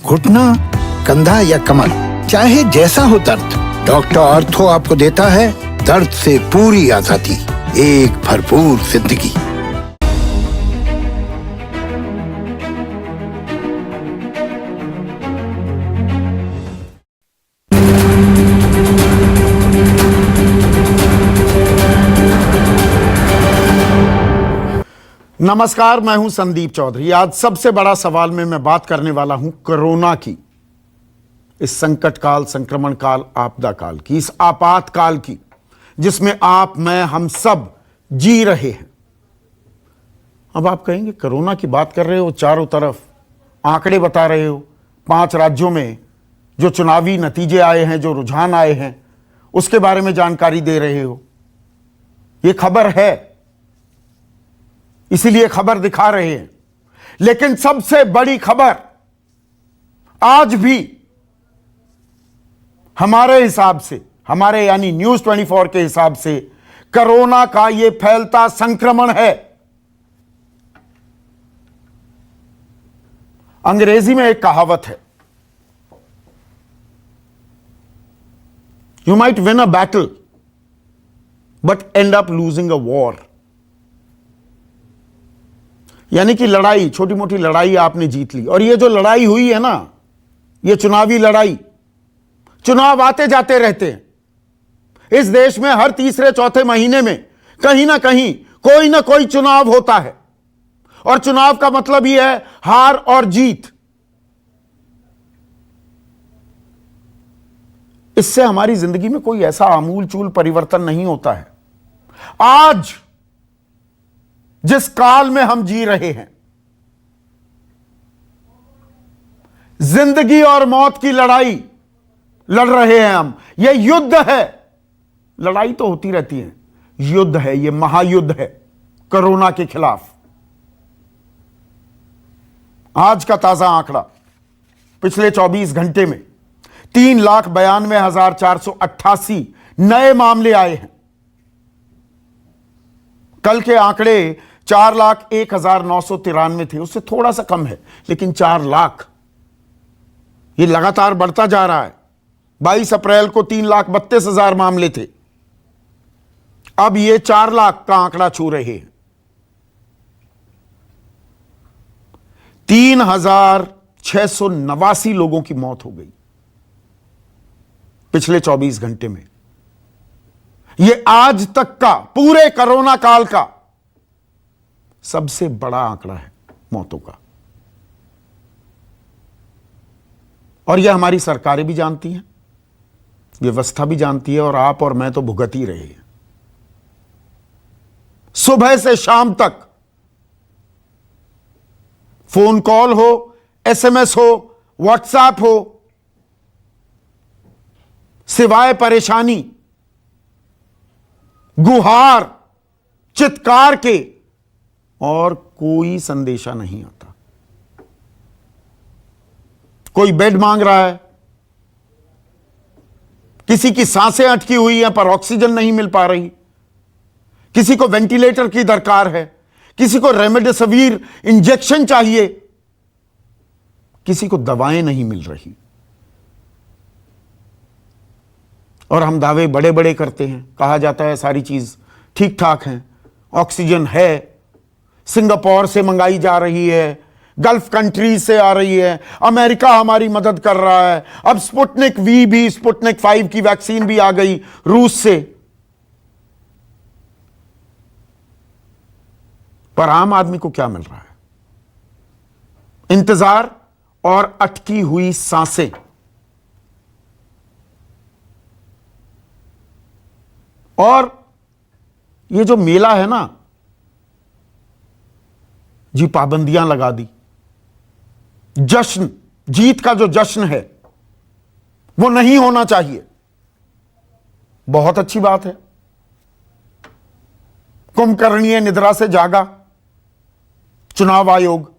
घुटना, कंधा या कमर, चाहे जैसा हो दर्द, डॉक्टर ऑर्थो आपको देता है दर्द से पूरी आजादी, एक भरपूर जिंदगी। नमस्कार, मैं हूं संदीप चौधरी। आज सबसे बड़ा सवाल में मैं बात करने वाला हूं कोरोना की, इस संकट काल, संक्रमण काल, आपदा काल की, इस आपातकाल की, जिसमें आप, मैं, हम सब जी रहे हैं। अब आप कहेंगे कोरोना की बात कर रहे हो, चारों तरफ आंकड़े बता रहे हो, 5 राज्यों में जो चुनावी नतीजे आए हैं, जो रुझान आए हैं, उसके बारे में जानकारी दे रहे हो। यह खबर है, इसीलिए खबर दिखा रहे हैं। लेकिन सबसे बड़ी खबर आज भी हमारे हिसाब से, हमारे यानी न्यूज़ 24 के हिसाब से, कोरोना का यह फैलता संक्रमण है। अंग्रेजी में एक कहावत है, you might win a battle but and up losing a war. यानी कि लड़ाई, छोटी मोटी लड़ाई आपने जीत ली, और ये जो लड़ाई हुई है ना, ये चुनावी लड़ाई, चुनाव आते जाते रहते हैं। इस देश में हर तीसरे चौथे महीने में कहीं ना कहीं कोई ना कोई चुनाव होता है, और चुनाव का मतलब ही है हार और जीत। इससे हमारी जिंदगी में कोई ऐसा आमूल चूल परिवर्तन नहीं होता है। आज जिस काल में हम जी रहे हैं, जिंदगी और मौत की लड़ाई लड़ रहे हैं हम। यह युद्ध है। लड़ाई तो होती रहती है, युद्ध है, यह महायुद्ध है कोरोना के खिलाफ। आज का ताजा आंकड़ा, पिछले 24 घंटे में 3,92,488 नए मामले आए हैं। कल के आंकड़े 4,01,993 थे, उससे थोड़ा सा कम है, लेकिन 4 लाख ये लगातार बढ़ता जा रहा है। 22 अप्रैल को 3,32,000 मामले थे, अब ये 4 लाख का आंकड़ा छू रहे हैं। 3,689 लोगों की मौत हो गई पिछले 24 घंटे में। यह आज तक का, पूरे कोरोना काल का सबसे बड़ा आंकड़ा है मौतों का। और यह हमारी सरकारें भी जानती हैं, व्यवस्था भी जानती है, और आप और मैं तो भुगत ही रहे हैं। सुबह से शाम तक फोन कॉल हो, एसएमएस हो, व्हाट्सएप हो, सिवाय परेशानी, गुहार, चित्कार के और कोई संदेशा नहीं आता। कोई बेड मांग रहा है, किसी की सांसें अटकी हुई हैं पर ऑक्सीजन नहीं मिल पा रही, किसी को वेंटिलेटर की दरकार है, किसी को रेमडेसिविर इंजेक्शन चाहिए, किसी को दवाएं नहीं मिल रही। और हम दावे बड़े बड़े करते हैं, कहा जाता है सारी चीज ठीक ठाक है, ऑक्सीजन है, सिंगापुर से मंगाई जा रही है, गल्फ कंट्रीज से आ रही है, अमेरिका हमारी मदद कर रहा है, अब स्पुतनिक वी भी, स्पुतनिक 5 की वैक्सीन भी आ गई रूस से। पर आम आदमी को क्या मिल रहा है? इंतजार और अटकी हुई सांसें। और ये जो मेला है ना जी, पाबंदियां लगा दी। जश्न, जीत का जो जश्न है वो नहीं होना चाहिए, बहुत अच्छी बात है। कुंभकर्णीय निद्रा से जागा चुनाव आयोग,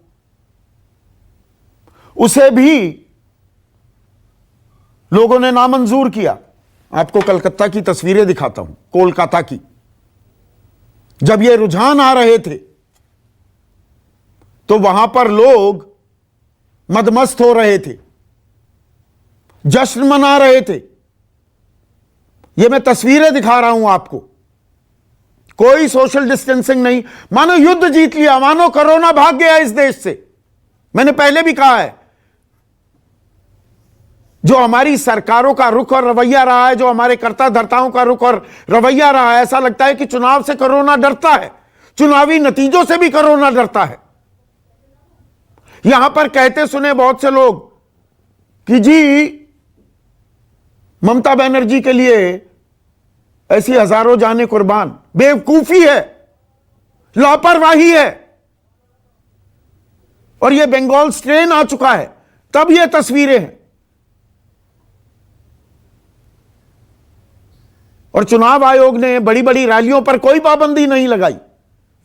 उसे भी लोगों ने नामंजूर किया। आपको कलकत्ता की तस्वीरें दिखाता हूं, कोलकाता की। जब ये रुझान आ रहे थे तो वहां पर लोग मदमस्त हो रहे थे, जश्न मना रहे थे। ये मैं तस्वीरें दिखा रहा हूं आपको, कोई सोशल डिस्टेंसिंग नहीं, मानो युद्ध जीत लिया, मानो कोरोना भाग गया इस देश से। मैंने पहले भी कहा है, जो हमारी सरकारों का रुख और रवैया रहा है, जो हमारे कर्ता धर्ताओं का रुख और रवैया रहा है, ऐसा लगता है कि चुनाव से कोरोना डरता है, चुनावी नतीजों से भी कोरोना डरता है। यहां पर कहते सुने बहुत से लोग कि जी ममता बनर्जी के लिए ऐसी हजारों जाने कुर्बान। बेवकूफी है, लापरवाही है। और यह बंगाल स्ट्रेन आ चुका है, तब यह तस्वीरें हैं। और चुनाव आयोग ने बड़ी बड़ी रैलियों पर कोई पाबंदी नहीं लगाई।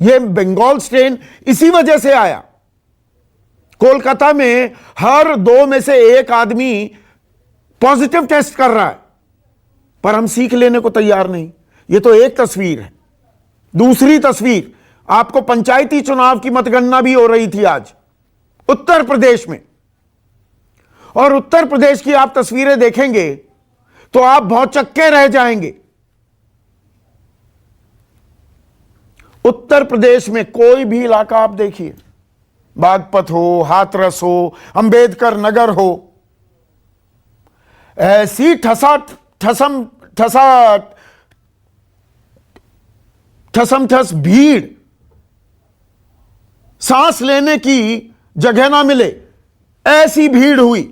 यह बंगाल स्ट्रेन इसी वजह से आया। कोलकाता में हर 2 में से 1 आदमी पॉजिटिव टेस्ट कर रहा है, पर हम सीख लेने को तैयार नहीं। यह तो एक तस्वीर है। दूसरी तस्वीर, आपको पंचायती चुनाव की मतगणना भी हो रही थी आज उत्तर प्रदेश में, और उत्तर प्रदेश की आप तस्वीरें देखेंगे तो आप भौचक्के रह जाएंगे। उत्तर प्रदेश में कोई भी इलाका आप देखिए, बागपत हो, हाथरस हो, अंबेडकर नगर हो, ऐसी ठसम भीड़, सांस लेने की जगह ना मिले, ऐसी भीड़ हुई।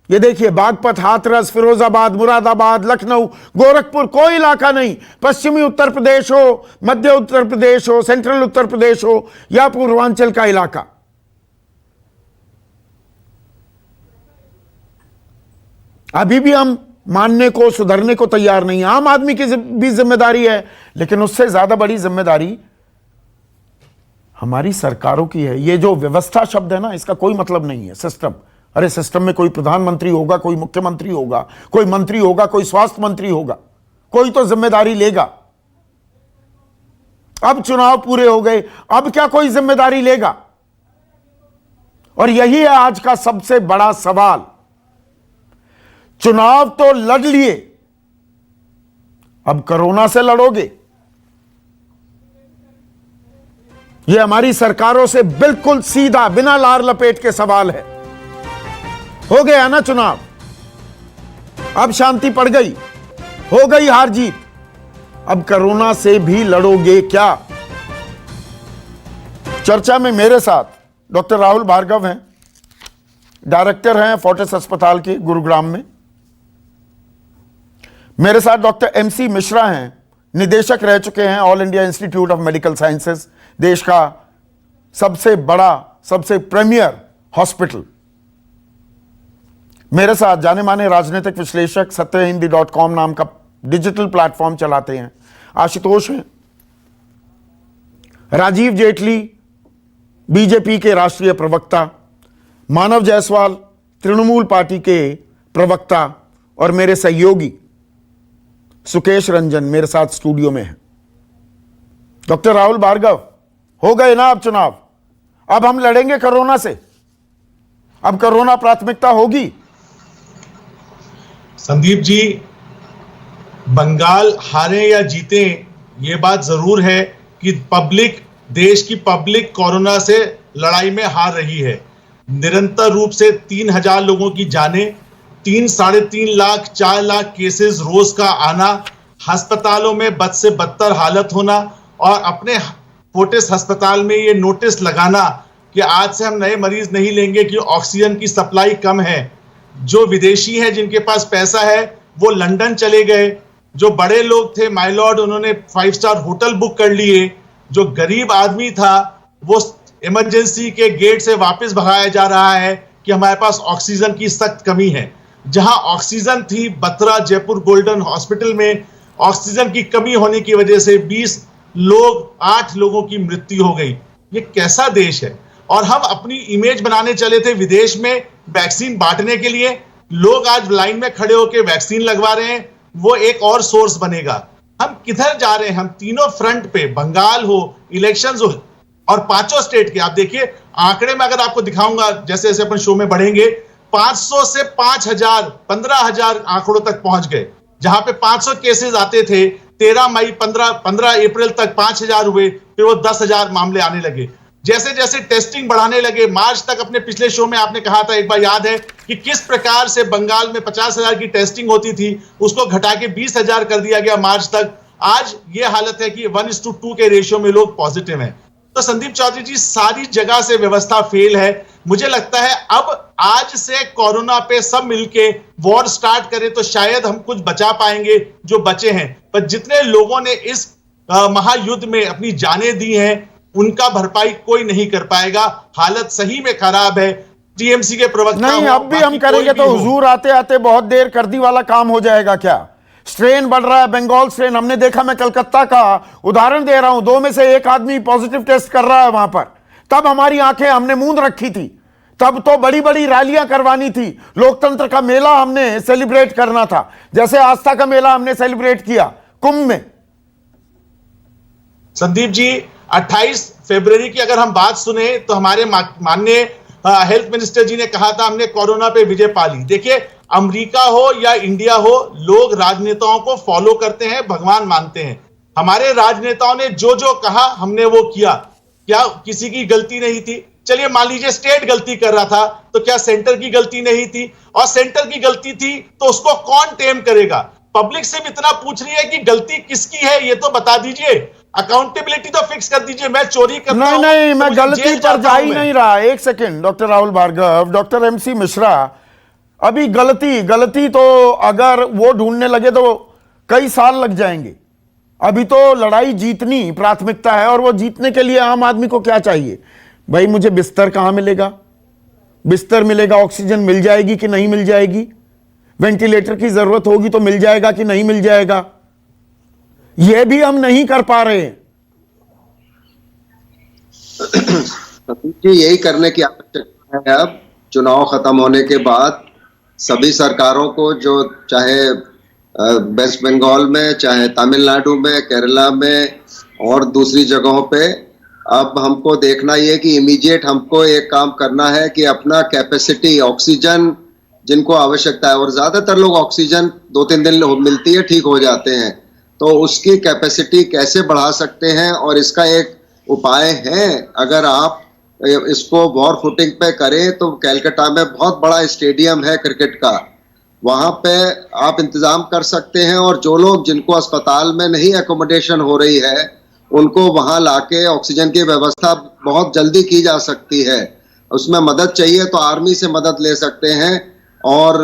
ये देखिए, बागपत, हाथरस, फिरोजाबाद, मुरादाबाद, लखनऊ, गोरखपुर, कोई इलाका नहीं। पश्चिमी उत्तर प्रदेश हो, मध्य उत्तर प्रदेश हो, सेंट्रल उत्तर प्रदेश हो या पूर्वांचल का इलाका, अभी भी हम मानने को, सुधरने को तैयार नहीं। आम आदमी की भी जिम्मेदारी है, लेकिन उससे ज्यादा बड़ी जिम्मेदारी हमारी सरकारों की है। ये जो व्यवस्था शब्द है ना, इसका कोई मतलब नहीं है। सिस्टम, अरे सिस्टम में कोई प्रधानमंत्री होगा, कोई मुख्यमंत्री होगा, कोई मंत्री होगा, कोई स्वास्थ्य मंत्री होगा, कोई तो जिम्मेदारी लेगा। अब चुनाव पूरे हो गए, अब क्या कोई जिम्मेदारी लेगा? और यही है आज का सबसे बड़ा सवाल। चुनाव तो लड़ लिए, अब कोरोना से लड़ोगे? यह हमारी सरकारों से बिल्कुल सीधा, बिना लार लपेट के सवाल है। हो गया ना चुनाव, अब शांति पड़ गई, हो गई हार जीत, अब कोरोना से भी लड़ोगे क्या? चर्चा में मेरे साथ डॉक्टर राहुल भार्गव हैं, डायरेक्टर हैं फोर्टिस अस्पताल के गुरुग्राम में। मेरे साथ डॉक्टर MC मिश्रा हैं, निदेशक रह चुके हैं all India institute of medical sciences, देश का सबसे बड़ा, सबसे प्रीमियर हॉस्पिटल। मेरे साथ जाने माने राजनीतिक विश्लेषक, सत्यहिंदी.com नाम का डिजिटल प्लेटफॉर्म चलाते हैं, आशुतोष हैं। राजीव जेटली, बीजेपी के राष्ट्रीय प्रवक्ता, मानव जायसवाल, तृणमूल पार्टी के प्रवक्ता, और मेरे सहयोगी सुकेश रंजन मेरे साथ स्टूडियो में है। डॉक्टर राहुल भार्गव, हो गए ना अब चुनाव, अब हम लड़ेंगे कोरोना से, अब कोरोना प्राथमिकता होगी? संदीप जी, बंगाल हारे या जीते, ये बात जरूर है कि देश की पब्लिक कोरोना से लड़ाई में हार रही है। निरंतर रूप से 3000 लोगों की जानें, 3-3.5 लाख 4 लाख केसेस रोज का आना, अस्पतालों में बद से बदतर हालत होना, और अपने फोर्टिस अस्पताल में ये नोटिस लगाना कि आज से हम नए मरीज नहीं लेंगे कि ऑक्सीजन की सप्लाई कम है। जो विदेशी हैं, जिनके पास पैसा है, वो लंदन चले गए। जो बड़े लोग थे, माय लॉर्ड, उन्होंने 5 स्टार होटल बुक कर लिए। जो गरीब आदमी था, वो इमरजेंसी के गेट से वापस भगाया जा रहा है कि हमारे पास ऑक्सीजन की सख्त कमी है। जहां ऑक्सीजन थी, बत्रा जयपुर गोल्डन हॉस्पिटल में ऑक्सीजन की कमी होने की वजह से 8 लोगों की मृत्यु हो गई। ये कैसा देश है? और हम अपनी इमेज बनाने चले थे विदेश में वैक्सीन बांटने के लिए। लोग आज लाइन में खड़े होकर वैक्सीन लगवा रहे हैं, वो एक और सोर्स बनेगा। हम किधर जा रहे हैं? हम तीनों फ्रंट पे, बंगाल हो, इलेक्शंस हो, और 5 स्टेट के आप देखिए आंकड़े में, अगर आपको दिखाऊंगा जैसे जैसे अपन शो में बढ़ेंगे, 500 से 5000 15,000 आंकड़ों तक पहुंच गए। जहां पे 500 केसेस आते थे, 13 मई 15 अप्रैल तक 5000 हुए, फिर वो 10,000 मामले आने लगे। जैसे जैसे टेस्टिंग बढ़ाने लगे, मार्च तक, अपने पिछले शो में आपने कहा था, एक बार याद है कि किस प्रकार से बंगाल में 50,000 की टेस्टिंग होती थी, उसको घटा के 20,000 कर दिया गया मार्च तक। आज ये हालत है कि 1:2 के रेशियो में लोग पॉजिटिव हैं। तो संदीप चौधरी जी, सारी जगह से व्यवस्था फेल है। मुझे लगता है अब आज से कोरोना पे सब मिलके वॉर स्टार्ट करें तो शायद हम कुछ बचा पाएंगे जो बचे हैं। पर जितने लोगों ने इस महायुद्ध में अपनी जानें दी हैं, उनका भरपाई कोई नहीं कर पाएगा। हालत सही में खराब है। टीएमसी के प्रवक्ता नहीं, अब भी हम करेंगे तो हुजूर आते आते बहुत देर कर दी वाला काम हो जाएगा क्या? स्ट्रेन बढ़ रहा है, बंगाल स्ट्रेन हमने देखा। मैं कलकत्ता का उदाहरण दे रहा हूं, 2 में से 1 आदमी पॉजिटिव टेस्ट कर रहा है वहां पर। तब हमारी आंखें हमने मूंद रखी थी। तब तो बड़ी बड़ी रैलियां करवानी थी, लोकतंत्र का मेला हमने सेलिब्रेट करना था, जैसे आस्था का मेला हमने सेलिब्रेट किया कुंभ में। संदीप जी, 28 फरवरी की अगर हम बात सुने तो हमारे माननीय हेल्थ मिनिस्टर जी ने कहा था, हमने कोरोना पे विजय पा ली। देखिए, अमेरिका हो या इंडिया हो, लोग राजनेताओं को फॉलो करते हैं, भगवान मानते हैं। हमारे राजनेताओं ने जो जो कहा हमने वो किया। क्या किसी की गलती नहीं थी? चलिए मान लीजिए स्टेट गलती कर रहा था, तो क्या सेंटर की गलती नहीं थी? और सेंटर की गलती थी तो उसको कौन टेम करेगा? पब्लिक से भी इतना पूछ रही है कि गलती किसकी है, ये तो बता दीजिए। अकाउंटेबिलिटी तो फिक्स कर दीजिए। मैं चोरी करता हूं, नहीं, तो मैं मुझे गलती जेल पर जाता जा हूं ही मैं। नहीं रहा। एक second, doctor Rahul Bhargav, doctor MC Mishra, अभी गलती तो अगर वो ढूंढने लगे तो कई साल लग जाएंगे। अभी तो लड़ाई जीतनी प्राथमिकता है, और वो जीतने के लिए आम आदमी को क्या चाहिए? भाई, मुझे बिस्तर कहां मिलेगा? बिस्तर मिलेगा, ऑक्सीजन मिल जाएगी कि नहीं मिल जाएगी? वेंटिलेटर की जरूरत होगी तो मिल जाएगा कि नहीं मिल जाएगा? यह भी हम नहीं कर पा रहे हैं। यही करने की आवश्यकता है। अब चुनाव खत्म होने के बाद सभी सरकारों को, जो चाहे वेस्ट बंगाल में, चाहे तमिलनाडु में, केरला में और दूसरी जगहों पे, अब हमको देखना ये कि इमीडिएट हमको एक काम करना है कि अपना कैपेसिटी, ऑक्सीजन जिनको आवश्यकता है, और ज्यादातर लोग ऑक्सीजन 2-3 दिन मिलती है, ठीक हो जाते हैं, तो उसकी कैपेसिटी कैसे बढ़ा सकते हैं। और इसका एक उपाय है, अगर आप इसको वॉर फुटिंग पे करें तो कलकत्ता में बहुत बड़ा स्टेडियम है क्रिकेट का, वहां पे आप इंतजाम कर सकते हैं। और जो लोग, जिनको अस्पताल में नहीं एकोमोडेशन हो रही है, उनको वहां लाके ऑक्सीजन की व्यवस्था बहुत जल्दी की जा सकती है। उसमें मदद चाहिए तो आर्मी से मदद ले सकते हैं, और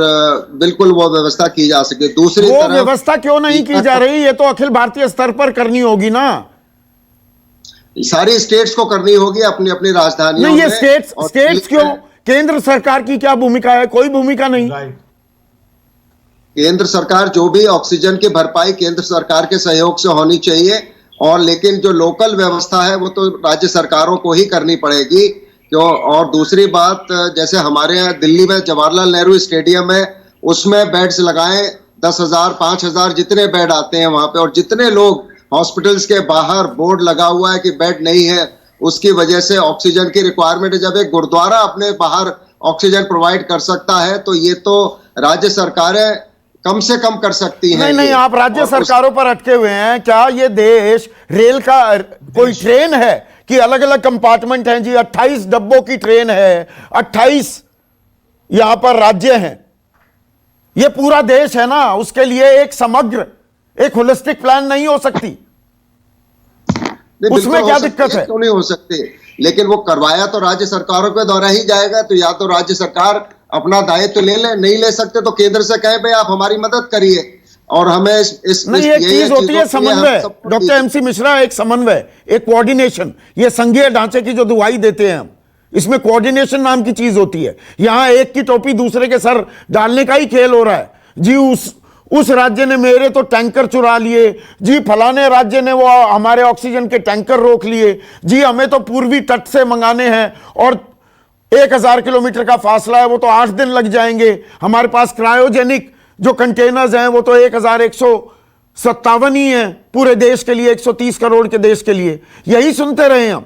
बिल्कुल वो व्यवस्था की जा सके। दूसरी वो तरफ व्यवस्था क्यों नहीं की जा रही? ये तो अखिल भारतीय स्तर पर करनी होगी ना। सारी स्टेट्स को करनी होगी अपनी अपनी राजधानियों नहीं, ये में। स्टेट्स क्यों? केंद्र सरकार की क्या भूमिका है? कोई भूमिका नहीं। केंद्र सरकार, जो भी ऑक्सीजन की भरपाई केंद्र सरकार के सहयोग से होनी चाहिए, और लेकिन जो लोकल व्यवस्था है वो तो राज्य सरकारों को ही करनी पड़ेगी। क्यों? और दूसरी बात, जैसे हमारे यहाँ दिल्ली में जवाहरलाल नेहरू स्टेडियम है, उसमें बेड्स लगाएं, 10,000 5,000 जितने बेड आते हैं वहां पे। और जितने लोग हॉस्पिटल्स के बाहर बोर्ड लगा हुआ है कि बेड नहीं है, उसकी वजह से ऑक्सीजन की रिक्वायरमेंट है। जब एक गुरुद्वारा अपने बाहर ऑक्सीजन प्रोवाइड कर सकता है, तो ये तो राज्य सरकारें कम से कम कर सकती हैं। नहीं, आप राज्य सरकारों पर अटके हुए हैं। क्या ये देश रेल का कोई ट्रेन है कि अलग अलग कंपार्टमेंट हैं? जी, 28 डब्बों की ट्रेन है, 28 यहां पर राज्य हैं। ये पूरा देश है ना, उसके लिए एक समग्र, एक होलिस्टिक प्लान नहीं हो सकती? उसमें क्या दिक्कत है? क्यों नहीं हो सकते? लेकिन वो करवाया तो राज्य सरकारों के द्वारा ही जाएगा। तो या तो राज्य सरकार अपना दायित्व ले ले, नहीं ले सकते तो केंद्र से कहे भाई आप हमारी मदद करिए, और हमें इस नहीं, एक चीज होती है समन्वय, डॉक्टर एमसी मिश्रा, एक समन्वय, एक कोऑर्डिनेशन। ये संघीय ढांचे की जो दुहाई देते हैं हम, इसमें कोऑर्डिनेशन नाम की चीज होती है। यहां एक की टोपी दूसरे के सर डालने का ही खेल हो रहा है। जी, उस राज्य ने मेरे तो टैंकर चुरा लिए, जी फलाने राज्य ने वो हमारे ऑक्सीजन के टैंकर रोक लिए, जी हमें तो पूर्वी तट से मंगाने हैं और 1000 किलोमीटर का फासला है, वो तो 8 दिन लग जाएंगे। हमारे पास क्रायोजेनिक जो कंटेनर्स हैं वो तो 1157 ही हैं पूरे देश के लिए, 130 करोड़ के देश के लिए। यही सुनते रहे हम।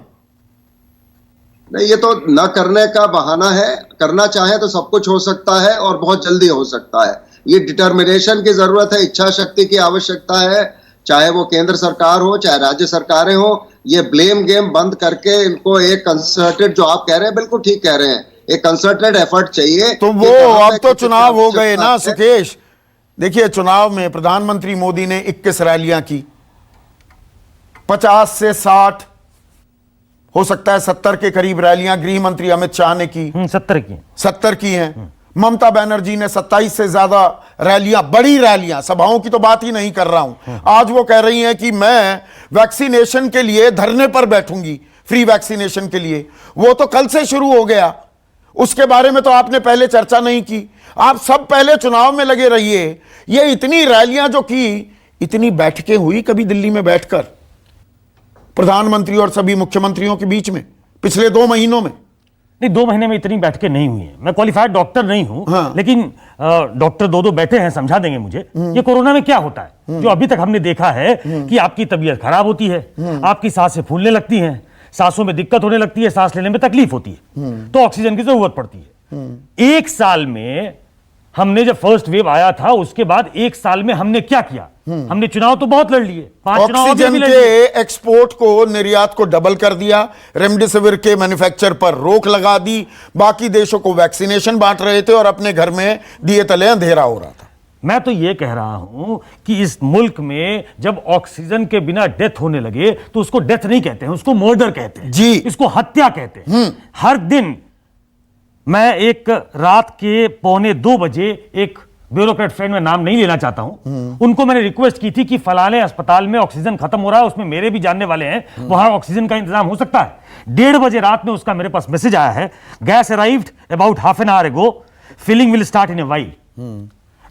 130 नहीं, ये तो न करने का बहाना है। करना चाहे तो सब कुछ हो सकता है और बहुत जल्दी हो सकता है। ये डिटर्मिनेशन की जरूरत है, इच्छा शक्ति की आवश्यकता है, चाहे वो केंद्र सरकार हो चाहे राज्य सरकारें हो। ये ब्लेम गेम बंद करके इनको एक कंसर्टेड, जो आप कह रहे हैं बिल्कुल ठीक कह रहे हैं, एक कंसर्टेड एफर्ट चाहिए। तो वो अब तो चुनाव हो गए ना सुकेश। देखिए, चुनाव में प्रधानमंत्री मोदी ने 21 रैलियां की, 50 से 60 हो सकता है 70 के करीब रैलियां गृह मंत्री अमित शाह ने की। 70 की हैं। ममता बनर्जी ने 27 से ज्यादा रैलियां, बड़ी रैलियां, सभाओं की तो बात ही नहीं कर रहा हूं। आज वो कह रही हैं कि मैं वैक्सीनेशन के लिए धरने पर बैठूंगी, फ्री वैक्सीनेशन के लिए। वो तो कल से शुरू हो गया, उसके बारे में तो आपने पहले चर्चा नहीं की। आप सब पहले चुनाव में लगे रहिए। ये इतनी रैलियां जो की, इतनी बैठकें हुई कभी दिल्ली में बैठकर प्रधानमंत्री और सभी मुख्यमंत्रियों के बीच में पिछले 2 महीनों में? नहीं, 2 महीने में इतनी बैठकें नहीं हुई हैं। मैं क्वालिफाइड डॉक्टर नहीं हूं। हाँ। लेकिन डॉक्टर दो बैठे हैं, समझा देंगे मुझे ये कोरोना में क्या होता है। जो अभी तक हमने देखा है कि आपकी तबीयत खराब होती है, आपकी सांसें फूलने लगती हैं, सांसों में दिक्कत होने लगती है, सांस लेने में तकलीफ होती है, तो ऑक्सीजन की जरूरत पड़ती है। 1 साल में हमने जब फर्स्ट वेव आया था, उसके बाद 1 साल में हमने क्या किया? हमने चुनाव तो बहुत लड़ लिए, 5 चुनाव ऑक्सीजन के एक्सपोर्ट को, निर्यात को डबल कर दिया, रेमडेसिविर के मैन्युफैक्चर पर रोक लगा दी, बाकी देशों को वैक्सीनेशन बांट रहे थे और अपने घर में दिए तले अंधेरा हो रहा था। मैं तो ये कह रहा हूं कि इस मुल्क में जब ऑक्सीजन के बिना डेथ होने लगे तो उसको डेथ नहीं कहते हैं, उसको मर्डर कहते हैं जी, इसको हत्या कहते हैं। हर दिन मैं एक रात के 1:45 बजे एक ब्यूरोक्रेट फ्रेंड, में नाम नहीं लेना चाहता हूं, उनको मैंने रिक्वेस्ट की थी कि फलाने अस्पताल में ऑक्सीजन खत्म हो रहा है, उसमें मेरे भी जानने वाले हैं, वहां ऑक्सीजन का इंतजाम हो सकता है। 1:30 बजे रात में उसका मेरे पास मैसेज आया है, gas arrived about half an hour ago, filling will start in a while.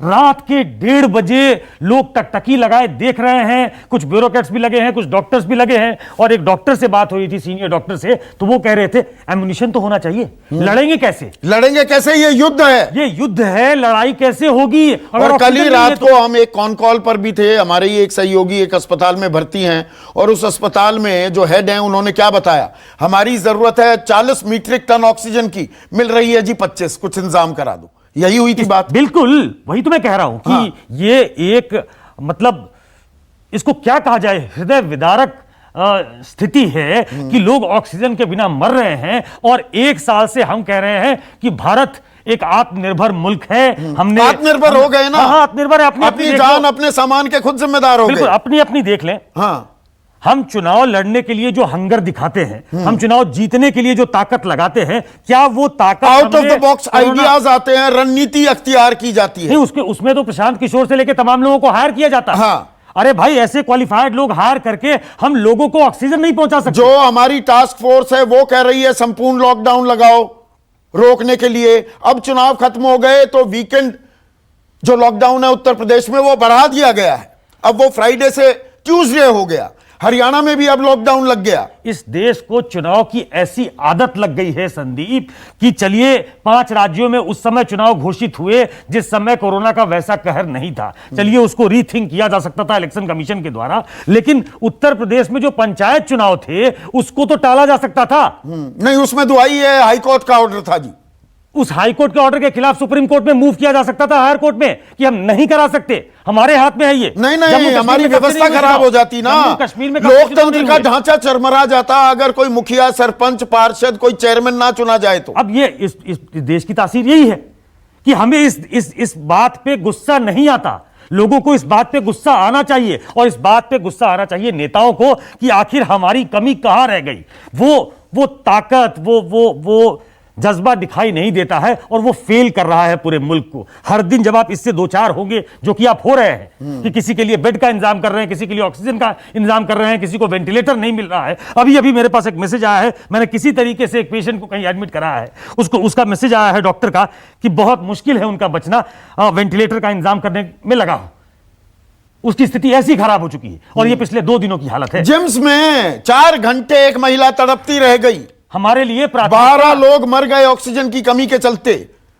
रात के 1:30 बजे लोग टकटकी लगाए देख रहे हैं, कुछ ब्यूरोक्रेट्स भी लगे हैं, कुछ डॉक्टर्स भी लगे हैं। और एक डॉक्टर से बात हुई थी, सीनियर डॉक्टर से, तो वो कह रहे थे एम्युनिशन तो होना चाहिए, लड़ेंगे कैसे? लड़ेंगे कैसे? ये युद्ध है, ये युद्ध है, लड़ाई कैसे होगी? और कल ही रात को हम एक कॉन कॉल पर भी थे, हमारे ही एक सहयोगी एक अस्पताल में भर्ती हैं, और उस अस्पताल में जो हेड हैं उन्होंने क्या बताया, हमारी जरूरत है 40 मीट्रिक टन ऑक्सीजन की, मिल रही है जी 25, कुछ इंतजाम करा दो। यही हुई थी बात। बिल्कुल वही तो मैं कह रहा हूं कि हाँ। ये एक, मतलब इसको क्या कहा जाए, हृदय विदारक स्थिति है कि लोग ऑक्सीजन के बिना मर रहे हैं। और 1 साल से हम कह रहे हैं कि भारत एक आत्मनिर्भर मुल्क है। हमने आत्मनिर्भर हो गए ना। हाँ, आत्मनिर्भर है, अपनी जान, अपने सामान के खुद जिम्मेदार हो गए। बिल्कुल, अपनी अपनी देख लें। हाँ, हम चुनाव लड़ने के लिए जो हंगर दिखाते हैं, हम चुनाव जीतने के लिए जो ताकत लगाते हैं, क्या वो ताकत out of the box ideas आते हैं, रणनीति अख्तियार की जाती है। नहीं, उसमें तो प्रशांत किशोर से लेकर तमाम लोगों को हायर किया जाता है। हाँ। अरे भाई, ऐसे क्वालिफाइड लोग हायर करके हम लोगों को ऑक्सीजन नहीं पहुंचा सकते। जो हमारी टास्क फोर्स है वो कह रही है संपूर्ण लॉकडाउन लगाओ रोकने के लिए। अब चुनाव खत्म हो गए तो वीकेंड जो लॉकडाउन है उत्तर प्रदेश में वो बढ़ा दिया गया है, अब वो फ्राइडे से ट्यूसडे हो गया। हरियाणा में भी अब लॉकडाउन लग गया। इस देश को चुनाव की ऐसी आदत लग गई है संदीप कि चलिए 5 राज्यों में उस समय चुनाव घोषित हुए जिस समय कोरोना का वैसा कहर नहीं था, चलिए उसको रीथिंक किया जा सकता था इलेक्शन कमीशन के द्वारा, लेकिन उत्तर प्रदेश में जो पंचायत चुनाव थे उसको तो टाला जा सकता था। नहीं, उसमें दुआई है, हाईकोर्ट का ऑर्डर था जी। उस हाईकोर्ट के ऑर्डर के खिलाफ सुप्रीम कोर्ट में मूव किया जा सकता था, हायर कोर्ट में, कि हम नहीं करा सकते, हमारे हाथ में है ये। नहीं, हमारी व्यवस्था खराब हो जाती ना, कश्मीर में लोकतंत्र का ढांचा चरमरा जाता अगर कोई मुखिया, सरपंच, पार्षद, कोई चेयरमैन ना चुना जाए तो। अब ये इस देश की तासीर यही है कि हमें इस बात पे गुस्सा नहीं आता। लोगों को इस बात पे गुस्सा आना चाहिए, और इस बात पे गुस्सा आना चाहिए नेताओं को कि आखिर हमारी कमी कहां रह गई। वो ताकत, वो जज्बा दिखाई नहीं देता है, और वो फेल कर रहा है पूरे मुल्क को। हर दिन जब आप इससे 2-4 होंगे, जो कि आप हो रहे हैं, कि किसी के लिए बेड का इंतजाम कर रहे हैं, किसी के लिए ऑक्सीजन का इंतजाम कर रहे हैं, किसी को वेंटिलेटर नहीं मिल रहा है। अभी मेरे पास एक मैसेज आया है, मैंने किसी तरीके से एक पेशेंट को कहीं एडमिट कराया है, उसका मैसेज आया है डॉक्टर का कि बहुत मुश्किल है उनका बचना, वेंटिलेटर का इंतजाम करने में लगा हो। उसकी स्थिति ऐसी खराब हो चुकी है, और ये पिछले 2 दिनों की हालत है। जिम्स में 4 घंटे एक महिला तड़पती रह गई। हमारे लिए 12 लोग मर गए ऑक्सीजन की कमी के चलते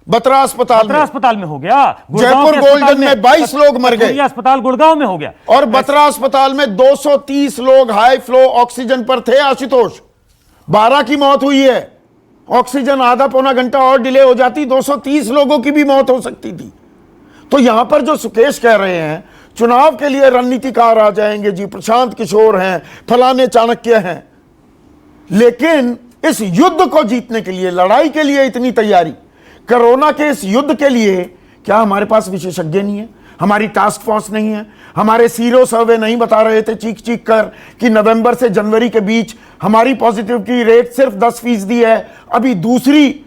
बत्रा अस्पताल में हो गया। जयपुर गोल्डन में 22 लोग मर गए। अस्पताल गुड़गांव में हो गया। और बत्रा अस्पताल में 230 लोग हाई फ्लो ऑक्सीजन पर थे आशुतोष। 12 की मौत हुई है। ऑक्सीजन आधा पौना घंटा और डिले हो जाती 230 लोगों की भी मौत हो सकती थी। तो यहां पर जो सुकेश कह रहे हैं चुनाव के लिए रणनीतिकार आ जाएंगे जी, प्रशांत किशोर हैं, फलाने चाणक्य हैं, लेकिन इस युद्ध को जीतने के लिए, लड़ाई के लिए इतनी तैयारी, कोरोना के इस युद्ध के लिए क्या हमारे पास विशेषज्ञ नहीं है? हमारी टास्क फोर्स नहीं है? हमारे सीरो सर्वे नहीं बता रहे थे चीख चीख कर कि नवंबर से जनवरी के बीच हमारी पॉजिटिविटी रेट सिर्फ 10% है, अभी दूसरी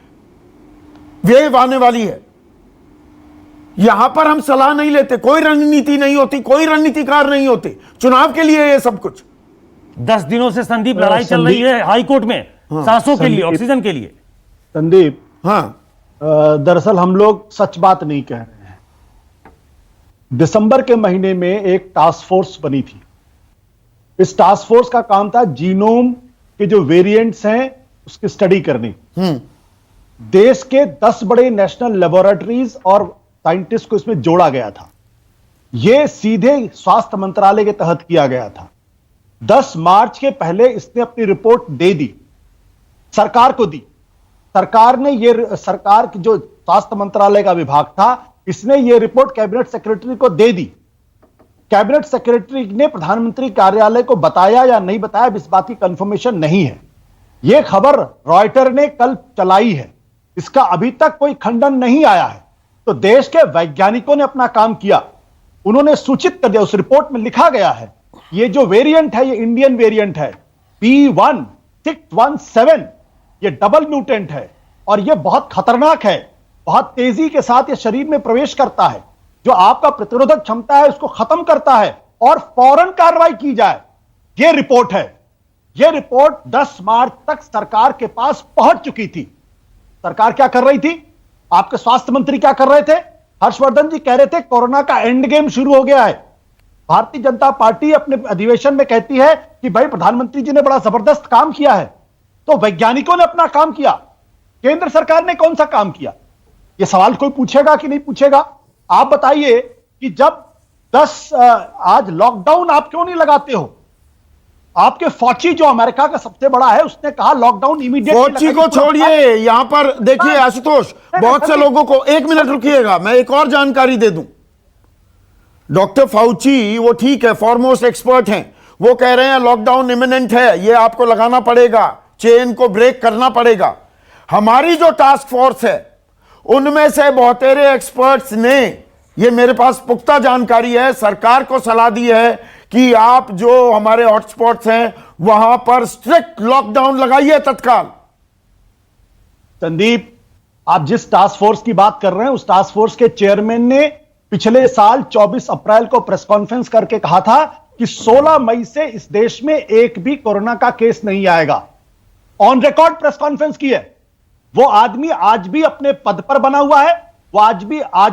वेव आने वाली है। यहां पर हम सलाह नहीं लेते, कोई रणनीति नहीं होती, कोई रणनीतिकार नहीं होते, चुनाव के लिए ये सब कुछ। 10 दिनों से संदीप लड़ाई चल रही है हाई कोर्ट में, सांसों के लिए, ऑक्सीजन के लिए। संदीप, हाँ, दरअसल हम लोग सच बात नहीं कह रहे हैं। दिसंबर के महीने में एक टास्क फोर्स बनी थी। इस टास्क फोर्स का काम था जीनोम के जो वेरिएंट्स हैं उसकी स्टडी करनी। देश के 10 बड़े नेशनल लेबोरेटरीज और साइंटिस्ट को इसमें जोड़ा गया था। यह सीधे स्वास्थ्य मंत्रालय के तहत किया गया था। 10 मार्च के पहले इसने अपनी रिपोर्ट दे दी, सरकार को दी। सरकार ने सरकार की जो स्वास्थ्य मंत्रालय का विभाग था, इसने यह रिपोर्ट कैबिनेट सेक्रेटरी को दे दी। कैबिनेट सेक्रेटरी ने प्रधानमंत्री कार्यालय को बताया या नहीं बताया, इस बात की कंफर्मेशन नहीं है। यह खबर रॉयटर ने कल चलाई है, इसका अभी तक कोई खंडन नहीं आया है। तो देश के वैज्ञानिकों ने अपना काम किया, उन्होंने सूचित कर दिया। उस रिपोर्ट में लिखा गया है ये जो वेरिएंट है, ये इंडियन वेरिएंट है B1617, ये डबल म्यूटेंट है और ये बहुत खतरनाक है। बहुत तेजी के साथ ये शरीर में प्रवेश करता है, जो आपका प्रतिरोधक क्षमता है उसको खत्म करता है और फौरन कार्रवाई की जाए। ये रिपोर्ट है। ये रिपोर्ट 10 मार्च तक सरकार के पास पहुंच चुकी थी। सरकार क्या कर रही थी? आपके स्वास्थ्य मंत्री क्या कर रहे थे? हर्षवर्धन जी कह रहे थे कोरोना का एंड गेम शुरू हो गया है। भारतीय जनता पार्टी अपने अधिवेशन में कहती है कि भाई प्रधानमंत्री जी ने बड़ा जबरदस्त काम किया है। तो वैज्ञानिकों ने अपना काम किया, केंद्र सरकार ने कौन सा काम किया? यह सवाल कोई पूछेगा कि नहीं पूछेगा? आप बताइए कि जब आज लॉकडाउन आप क्यों नहीं लगाते हो? आपके फौची जो अमेरिका का सबसे बड़ा है, उसने कहा लॉकडाउन इमीडिएट। फौची को छोड़िए, यहां पर देखिए आशुतोष, बहुत से लोगों को, 1 मिनट रुकिएगा, मैं एक और जानकारी दे दूं। डॉक्टर फाउची वो ठीक है, फॉरमोस्ट एक्सपर्ट हैं, वो कह रहे हैं लॉकडाउन इमिनेंट है, ये आपको लगाना पड़ेगा, चेन को ब्रेक करना पड़ेगा। हमारी जो टास्क फोर्स है उनमें से बहुतेरे एक्सपर्ट्स ने, ये मेरे पास पुख्ता जानकारी है, सरकार को सलाह दी है कि आप जो हमारे हॉटस्पॉट्स हैं वहां पर स्ट्रिक्ट लॉकडाउन लगाइए तत्काल। संदीप, आप जिस टास्क फोर्स की बात कर रहे हैं, उस टास्क फोर्स के चेयरमैन ने पिछले साल 24 अप्रैल को प्रेस कॉन्फ्रेंस करके कहा था कि 16 मई से इस देश में एक भी कोरोना का केस नहीं आएगा। ऑन रिकॉर्ड प्रेस कॉन्फ्रेंस की है। वो आदमी आज भी अपने पद पर बना हुआ है, वो आज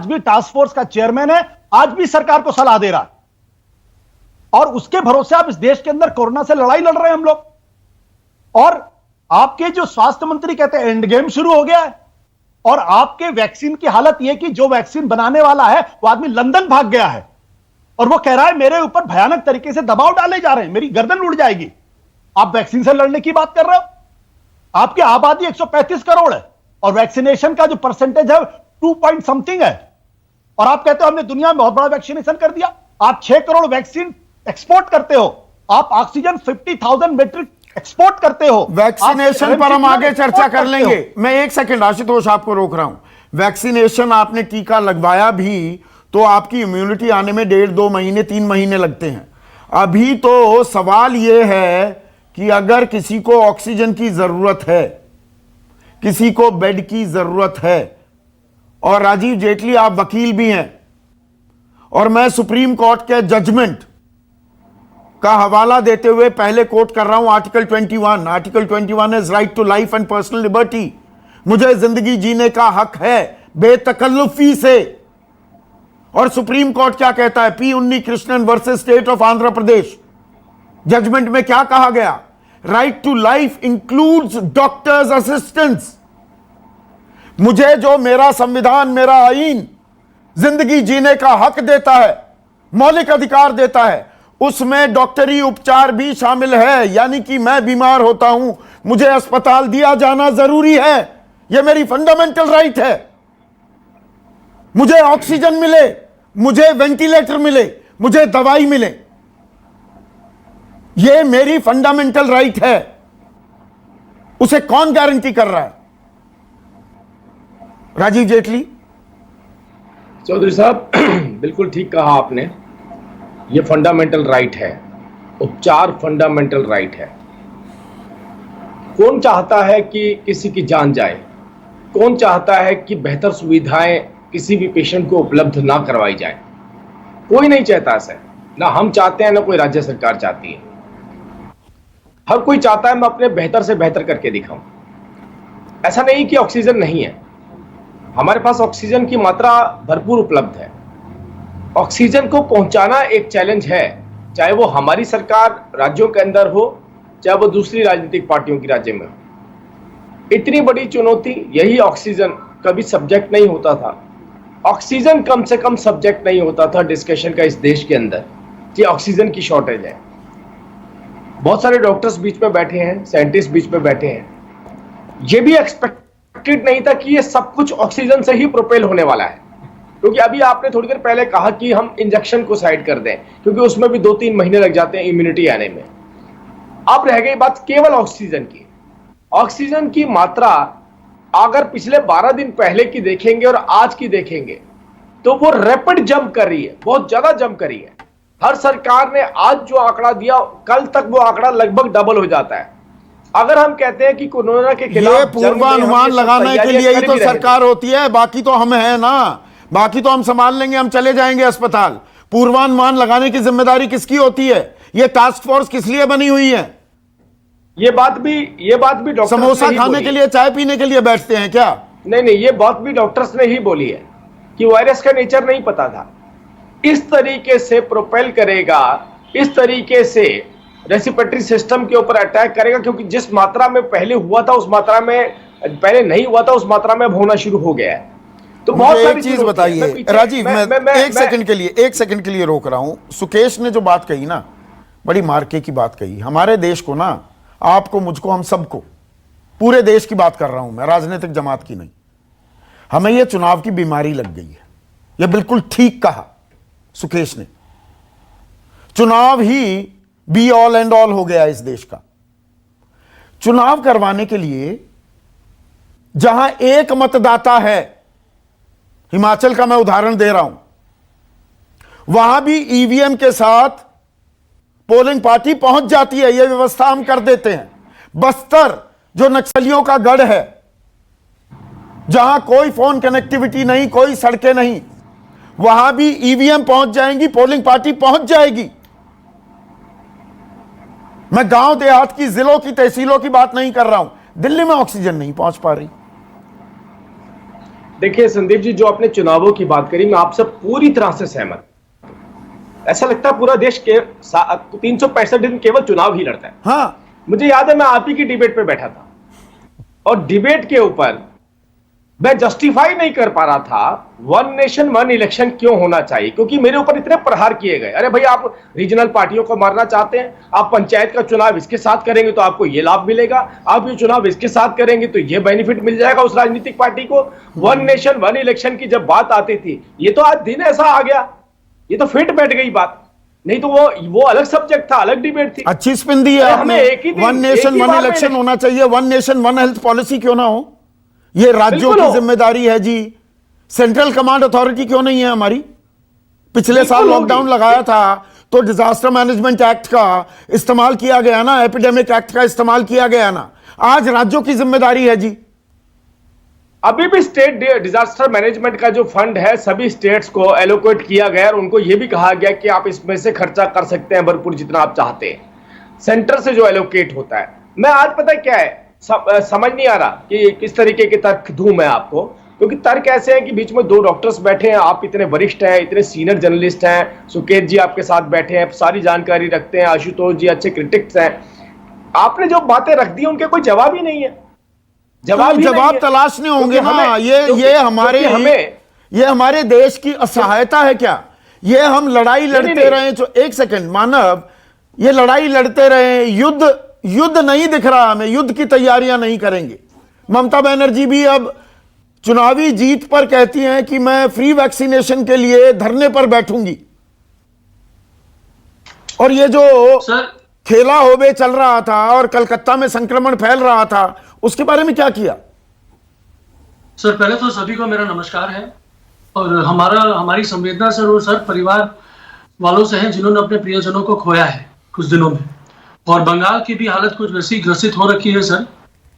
भी टास्क फोर्स का चेयरमैन है, आज भी सरकार को सलाह दे रहा है। और उसके भरोसे आप इस देश के अंदर कोरोना से लड़ाई लड़ रहे हैं हम लोग। और आपके जो स्वास्थ्य मंत्री कहते हैं एंड गेम शुरू हो गया है, और आपके वैक्सीन की हालत यह कि जो वैक्सीन बनाने वाला है वो आदमी लंदन भाग गया है और वो कह रहा है मेरे ऊपर भयानक तरीके से दबाव डाले जा रहे हैं, मेरी गर्दन उड़ जाएगी। आप वैक्सीन से लड़ने की बात कर रहे हो? आपकी आबादी 135 करोड़ है और वैक्सीनेशन का जो परसेंटेज है 2 पॉइंट समथिंग है, और आप कहते हो हमने दुनिया में बहुत बड़ा वैक्सीनेशन कर दिया। आप 6 करोड़ वैक्सीन एक्सपोर्ट करते हो, आप ऑक्सीजन 50,000 मेट्रिक एक्सपोर्ट करते हो। वैक्सीनेशन पर हम आगे चर्चा कर लेंगे। मैं 1 सेकंड आशुतोष आपको रोक रहा हूं। वैक्सीनेशन, आपने टीका लगवाया भी तो आपकी इम्यूनिटी आने में 1.5-2 महीने 3 महीने लगते हैं। अभी तो सवाल यह है कि अगर किसी को ऑक्सीजन की जरूरत है, किसी को बेड की जरूरत है, और राजीव जेटली आप वकील भी हैं, और मैं सुप्रीम कोर्ट के जजमेंट का हवाला देते हुए पहले कोट कर रहा हूं article 21। Article 21 is right to life and personal liberty. मुझे जिंदगी जीने का हक है बेतकल्लुफी से। और सुप्रीम कोर्ट क्या कहता है? P Unni Krishnan versus state of Andhra Pradesh, judgment में क्या कहा गया? Right to life includes doctor's assistance. मुझे जो मेरा संविधान, मेरा आईन जिंदगी जीने का हक देता है, मौलिक अधिकार देता है, उसमें डॉक्टरी उपचार भी शामिल है, यानी कि मैं बीमार होता हूं, मुझे अस्पताल दिया जाना जरूरी है, यह मेरी फंडामेंटल राइट है। मुझे ऑक्सीजन मिले, मुझे वेंटिलेटर मिले, मुझे दवाई मिले, यह मेरी फंडामेंटल राइट है। उसे कौन गारंटी कर रहा है? राजीव जेटली। चौधरी साहब, बिल्कुल ठीक कहा आपने। ये फंडामेंटल राइट है, उपचार फंडामेंटल राइट है। कौन चाहता है कि किसी की जान जाए? कौन चाहता है कि बेहतर सुविधाएं किसी भी पेशेंट को उपलब्ध ना करवाई जाए? कोई नहीं चाहता ऐसा। ना हम चाहते हैं, ना कोई राज्य सरकार चाहती है। हर कोई चाहता है मैं अपने बेहतर से बेहतर करके दिखाऊं। ऐसा नहीं कि ऑक्सीजन नहीं है, हमारे पास ऑक्सीजन की मात्रा भरपूर उपलब्ध है। ऑक्सीजन को पहुंचाना एक चैलेंज है, चाहे वो हमारी सरकार राज्यों के अंदर हो, चाहे वो दूसरी राजनीतिक पार्टियों की राज्य में हो। इतनी बड़ी चुनौती, यही ऑक्सीजन कभी सब्जेक्ट नहीं होता था। ऑक्सीजन कम से कम सब्जेक्ट नहीं होता था डिस्कशन का इस देश के अंदर कि ऑक्सीजन की शॉर्टेज है। बहुत सारे डॉक्टर्स बीच में बैठे हैं, साइंटिस्ट बीच में बैठे हैं। यह भी एक्सपेक्टेड नहीं था कि ये सब कुछ ऑक्सीजन से ही प्रोपेल होने वाला है, क्योंकि अभी आपने थोड़ी देर पहले कहा कि हम इंजेक्शन को साइड कर दें, क्योंकि उसमें भी 2-3 महीने लग जाते हैं इम्यूनिटी आने में। अब रह गई बात केवल ऑक्सीजन की। ऑक्सीजन की मात्रा अगर पिछले 12 दिन पहले की देखेंगे और आज की देखेंगे तो वो रैपिड जंप कर रही है, बहुत ज्यादा जंप कर रही है। हर सरकार ने आज जो आंकड़ा दिया, कल तक वो आंकड़ा लगभग डबल हो जाता है। अगर हम कहते हैं कि कोरोना के खिलाफ ये पूर्वानुमान लगाने के लिए ही तो सरकार होती है, बाकी तो हम हैं ना, बाकी तो हम संभाल लेंगे, हम चले जाएंगे अस्पताल। पूर्वानुमान लगाने की जिम्मेदारी किसकी होती है? ये टास्क फोर्स किस लिए बनी हुई है? ये बात भी डॉक्टर समोसा खाने के लिए, चाय पीने के लिए बैठते हैं क्या? नहीं, ये बात भी डॉक्टर्स ने ही बोली है कि वायरस का नेचर नहीं पता था। इस तरीके से प्रोपेल करेगा, इस तरीके से रेस्पिरेटरी सिस्टम के ऊपर अटैक करेगा, क्योंकि जिस मात्रा में पहले हुआ था उस मात्रा में पहले नहीं हुआ था, उस मात्रा में होना शुरू हो गया है। तो बहुत सारी चीज बताइए राजीव, मैं एक सेकंड के लिए रोक रहा हूं। सुकेश ने जो बात कही ना, बड़ी मार्के की बात कही। हमारे देश को ना, आपको, मुझको, हम सबको, पूरे देश की बात कर रहा हूं मैं, राजनीतिक जमात की नहीं। हमें यह चुनाव की बीमारी लग गई है। यह बिल्कुल ठीक कहा सुकेश ने। चुनाव ही बी ऑल एंड ऑल हो गया इस देश का। चुनाव करवाने के लिए जहां एक मतदाता है, हिमाचल का मैं उदाहरण दे रहा हूं, वहां भी ईवीएम के साथ पोलिंग पार्टी पहुंच जाती है। यह व्यवस्था हम कर देते हैं। बस्तर जो नक्सलियों का गढ़ है, जहां कोई फोन कनेक्टिविटी नहीं, कोई सड़कें नहीं, वहां भी ईवीएम पहुंच जाएंगी, पोलिंग पार्टी पहुंच जाएगी। मैं गांव देहात की, जिलों की, तहसीलों की बात नहीं कर रहा हूं। दिल्ली में ऑक्सीजन नहीं पहुंच पा रही। देखिए संदीप जी, जो आपने चुनावों की बात करी, मैं आपसे पूरी तरह से सहमत। ऐसा लगता है पूरा देश के 365 दिन केवल चुनाव ही लड़ता है। हाँ, मुझे याद है मैं आप ही की डिबेट पे बैठा था और डिबेट के ऊपर मैं जस्टिफाई नहीं कर पा रहा था 1 नेशन 1 इलेक्शन क्यों होना चाहिए, क्योंकि मेरे ऊपर इतने प्रहार किए गए। अरे भाई, आप रीजनल पार्टियों को मारना चाहते हैं, आप पंचायत का चुनाव इसके साथ करेंगे तो आपको ये लाभ मिलेगा, आप ये चुनाव इसके साथ करेंगे तो ये बेनिफिट मिल जाएगा उस राजनीतिक पार्टी को। 1 नेशन 1 इलेक्शन की जब बात आती थी, ये तो आज दिन ऐसा आ गया, ये तो फिट बैठ गई बात। नहीं तो वो अलग सब्जेक्ट था, अलग डिबेट थी। अच्छी स्पिन दी है आपने। 1 नेशन 1 इलेक्शन होना चाहिए। 1 नेशन 1 हेल्थ पॉलिसी क्यों ना हो? ये राज्यों की जिम्मेदारी है जी। सेंट्रल कमांड अथॉरिटी क्यों नहीं है हमारी? पिछले साल लॉकडाउन लगाया था तो डिजास्टर मैनेजमेंट एक्ट का इस्तेमाल किया गया ना, एपिडेमिक एक्ट का इस्तेमाल किया गया ना। आज राज्यों की जिम्मेदारी है जी। अभी भी स्टेट डिजास्टर मैनेजमेंट का जो फंड है, सभी स्टेट्स को एलोकेट किया गया और उनको यह भी कहा गया कि आप इसमें से खर्चा कर सकते हैं भरपूर जितना आप चाहते हैं, सेंटर से जो एलोकेट होता है। मैं आज पता क्या है, समझ नहीं आ रहा कि किस तरीके के तर्क दूं मैं आपको, क्योंकि तर्क ऐसे हैं कि बीच में 2 डॉक्टर्स बैठे हैं, आप इतने वरिष्ठ हैं, इतने सीनियर जर्नलिस्ट हैं, सुकेश जी आपके साथ बैठे हैं, सारी जानकारी रखते हैं, आशुतोष जी अच्छे क्रिटिक्स हैं। आपने जो बातें रख दी उनके कोई जवाब ही नहीं है। जवाब तलाशने होंगे ना। ये हमारे देश की असहायता है क्या? ये हम लड़ाई लड़ते रहे, जो एक सेकंड मानव, ये लड़ाई लड़ते रहे, युद्ध नहीं दिख रहा हमें, युद्ध की तैयारियां नहीं करेंगे। ममता बनर्जी भी अब चुनावी जीत पर कहती हैं कि मैं फ्री वैक्सीनेशन के लिए धरने पर बैठूंगी। और ये जो खेला होबे चल रहा था और कलकत्ता में संक्रमण फैल रहा था, उसके बारे में क्या किया? सर पहले तो सभी को मेरा नमस्कार है, और हमारी संवेदना सर वो सर परिवार वालों से है जिन्होंने अपने प्रियजनों को खोया है कुछ दिनों में, और बंगाल की भी हालत कुछ वैसी ग्रसित हो रखी है सर।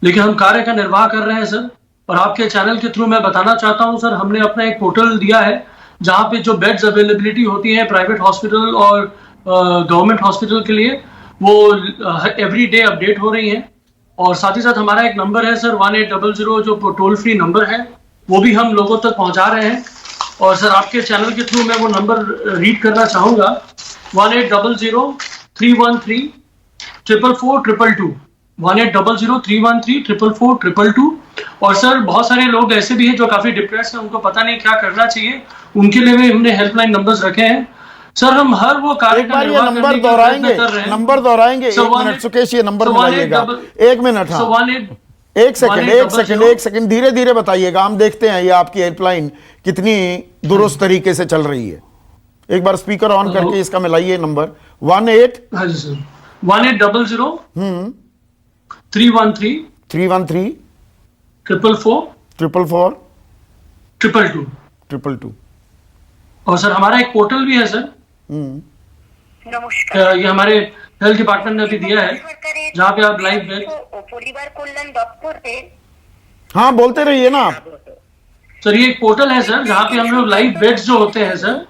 लेकिन हम कार्य का निर्वाह कर रहे हैं सर, और आपके चैनल के थ्रू मैं बताना चाहता हूं सर, हमने अपना एक पोर्टल दिया है जहां पे जो बेड्स अवेलेबिलिटी होती है प्राइवेट हॉस्पिटल और गवर्नमेंट हॉस्पिटल के लिए, वो एवरी डे अपडेट हो रही है। और साथ ही साथ हमारा एक नंबर है सर 1800 जो टोल फ्री नंबर है, वो भी हम लोगों तक पहुंचा रहे हैं। और सर आपके चैनल के थ्रू मैं वो नंबर रीड करना चाहूंगा, 1800-313-444-222, 1800-313-444-222। और सर बहुत सारे लोग ऐसे भी हैं जो काफी डिप्रेस हैं, उनको पता नहीं क्या करना चाहिए, उनके लिए भी हमने हेल्पलाइन नंबर्स रखे हैं सर। हम हर वो कार्य एक बार ये नंबर दोहराएंगे, नंबर दोहराएंगे, 1 मिनट सुकेश, ये नंबर बताइएगा, 1 मिनट। हाँ, एक सेकंड, धीरे धीरे बताइएगा, हम देखते हैं ये आपकी हेल्पलाइन कितनी दुरुस्त तरीके से चल रही है। एक बार स्पीकर ऑन करके इसका मिलाइए नंबर। 1800 313 444 222। और सर हमारा एक पोर्टल भी है सर, नमस्कार, ये हमारे हेल्थ डिपार्टमेंट ने अभी दिया है, जहाँ पे आप लाइव बेड, हाँ बोलते रहिए ना आप। सर ये एक पोर्टल है सर, जहाँ पे हम लोग लाइव बेड्स जो होते हैं सर,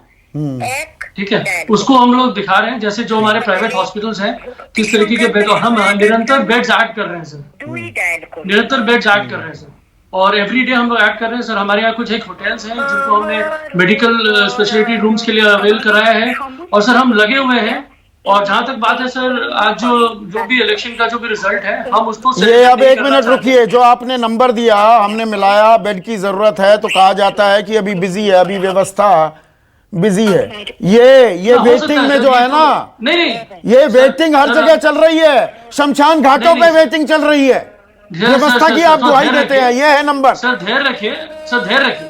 ठीक है, उसको हम लोग दिखा रहे हैं, जैसे जो हमारे प्राइवेट हॉस्पिटल्स हैं किस तरीके के बेड, और हम निरंतर बेड्स ऐड कर रहे हैं सर, निरंतर बेड्स ऐड कर रहे हैं सर, और एवरीडे हम लोग ऐड कर रहे हैं सर। हमारे यहाँ कुछ एक होटल्स हैं जिनको हमने मेडिकल स्पेशलिटी रूम्स के लिए अवेल कराया है, और सर हम लगे हुए हैं। और जहां तक बात है सर, आज जो भी इलेक्शन का जो भी रिजल्ट है, हम उसको ये अब 1 मिनट रुकिए, जो आपने नंबर दिया हमने मिलाया, बेड की जरूरत है तो कहा जाता है कि अभी बिजी है, अभी व्यवस्था बिजी है। ये वेटिंग में जो है ना, नहीं ये वेटिंग हर जगह चल रही है, शमशान घाटों पे वेटिंग चल रही है, व्यवस्था की आप दुहाई देते हैं। ये है नंबर सर, धैर्य रखिए सर, धैर्य रखिए,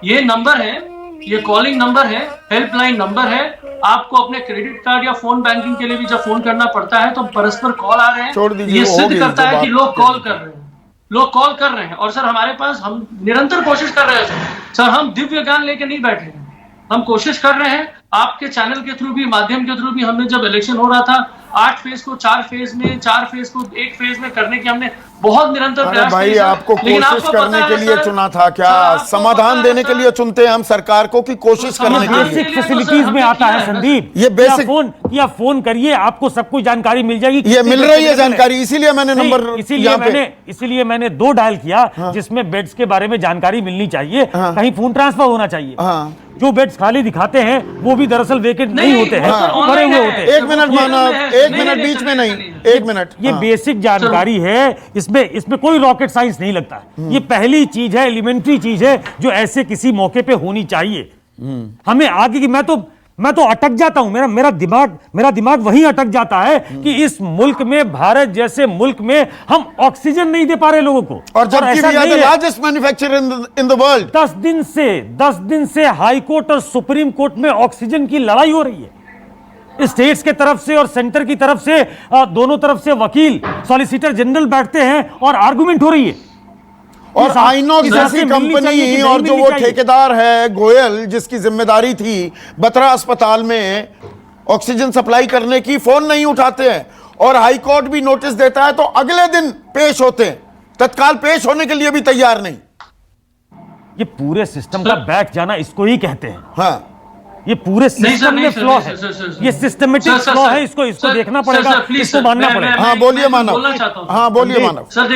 ये नंबर है, ये कॉलिंग नंबर है, हेल्पलाइन नंबर है। आपको अपने क्रेडिट कार्ड या फोन बैंकिंग के लिए भी जब फोन करना पड़ता है तो परस्पर कॉल आ रहे हैं, छोड़ दीजिए, ये सिद्ध करता है कि लोग कॉल कर रहे हैं, लोग कॉल कर रहे हैं। और सर हमारे पास, हम निरंतर कोशिश कर रहे हैं सर, हम दिव्य ज्ञान लेके नहीं बैठे हैं, हम कोशिश कर रहे हैं आपके चैनल के थ्रू भी, माध्यम के थ्रू भी। हमने जब इलेक्शन हो रहा था 8 फेज को 4 फेज में, 4 फेज को 1 फेज में करने की हमने बहुत निरंतर प्रयास भाई किए। आपको कोशिश करने के लिए चुना था क्या? समाधान देने के लिए चुनते हैं हम सरकार को कि कोशिश करने के लिए? फैसिलिटीज में आता है संदीप, ये बेसिक फोन करिए, आपको सब कुछ जानकारी मिल जाएगी। ये मिल रही है जानकारी, इसीलिए मैंने नंबर, इसीलिए मैंने 2 डायल किया, जिसमें बेड्स के बारे में जानकारी मिलनी चाहिए, कहीं फोन ट्रांसफर होना चाहिए। जो बेड्स खाली दिखाते हैं वो भी दरअसल वेकेंट नहीं होते हैं, भरे हुए होते हैं। 1 मिनट मानव, 1 मिनट बीच में नहीं, 1 मिनट। ये बेसिक जानकारी है, इसमें कोई रॉकेट साइंस नहीं लगता है। ये पहली चीज है, एलिमेंट्री चीज है, जो ऐसे किसी मौके पे होनी चाहिए। हमें आगे की, मैं तो अटक जाता हूं, मेरा दिमाग वहीं अटक जाता है कि इस मुल्क में, भारत जैसे मुल्क में, हम ऑक्सीजन नहीं दे पा रहे लोगों को। और जबकि we are the largest manufacturer in the world. 10 दिन से हाई कोर्ट और सुप्रीम कोर्ट में ऑक्सीजन की लड़ाई हो रही है, स्टेट्स के तरफ से और सेंटर की तरफ से, दोनों तरफ से वकील, सॉलिसिटर जनरल बैठते हैं और आर्गुमेंट हो रही है। और आइनॉक्स जैसी कंपनी और जो वो ठेकेदार है गोयल, जिसकी जिम्मेदारी थी बत्रा अस्पताल में ऑक्सीजन सप्लाई करने की, फोन नहीं उठाते हैं। और हाई कोर्ट भी नोटिस देता है तो अगले दिन पेश होते हैं, तत्काल पेश होने के लिए भी तैयार नहीं। ये पूरे सिस्टम का बैक जाना इसको ही कहते हैं। हाँ, ये पूरे सिस्टम में फ्लॉ है, ये सिस्टमिक फ्लॉ है, इसको देखना पड़ेगा, इसको मानना पड़ेगा। हाँ बोलिए मानव, हाँ बोलिए मानव। सर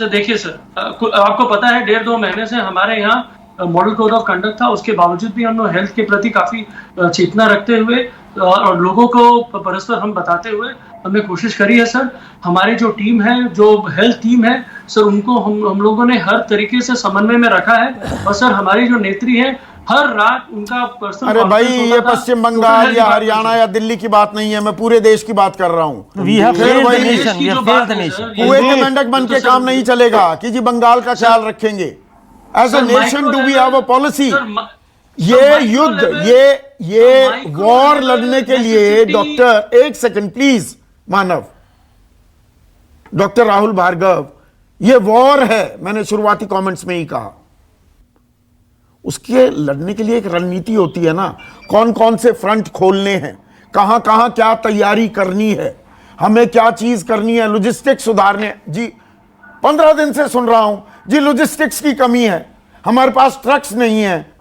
देखिए सर, आपको पता है 1.5-2 महीने से हमारे यहाँ मॉडल कोड ऑफ कंडक्ट था, उसके बावजूद भी हम लोग हेल्थ के प्रति काफी चेतना रखते हुए और लोगों को परस्पर हम बताते हुए हमने कोशिश करी है सर। हमारी जो टीम है, जो हेल्थ टीम है सर, उनको हम लोगों ने हर तरीके से समन्वय में रखा है। और सर हमारी जो नेत्री है हर रात उनका पर्सनल। अरे भाई, ये पश्चिम बंगाल या हरियाणा या दिल्ली की बात नहीं है, मैं पूरे देश की बात कर रहा हूं। We have फिर failed वही the nation, we have failed the nation. कुएं के मेंढक बन के काम नहीं चलेगा कि जी बंगाल का ख्याल रखेंगे। As a nation do we have a policy. ये युद्ध, ये वॉर लड़ने के लिए डॉक्टर, एक second please Manav, doctor Rahul Bhargav, ये वॉर है, मैंने शुरुआती कमेंट्स में ही कहा। उसके लड़ने के लिए एक रणनीति होती है ना, कौन कौन से फ्रंट खोलने हैं, कहां कहां क्या तैयारी करनी है, हमें क्या चीज करनी है, लॉजिस्टिक्स सुधारने। जी 15 दिन से सुन रहा हूं जी लॉजिस्टिक्स की कमी है, हमारे पास ट्रक्स नहीं है,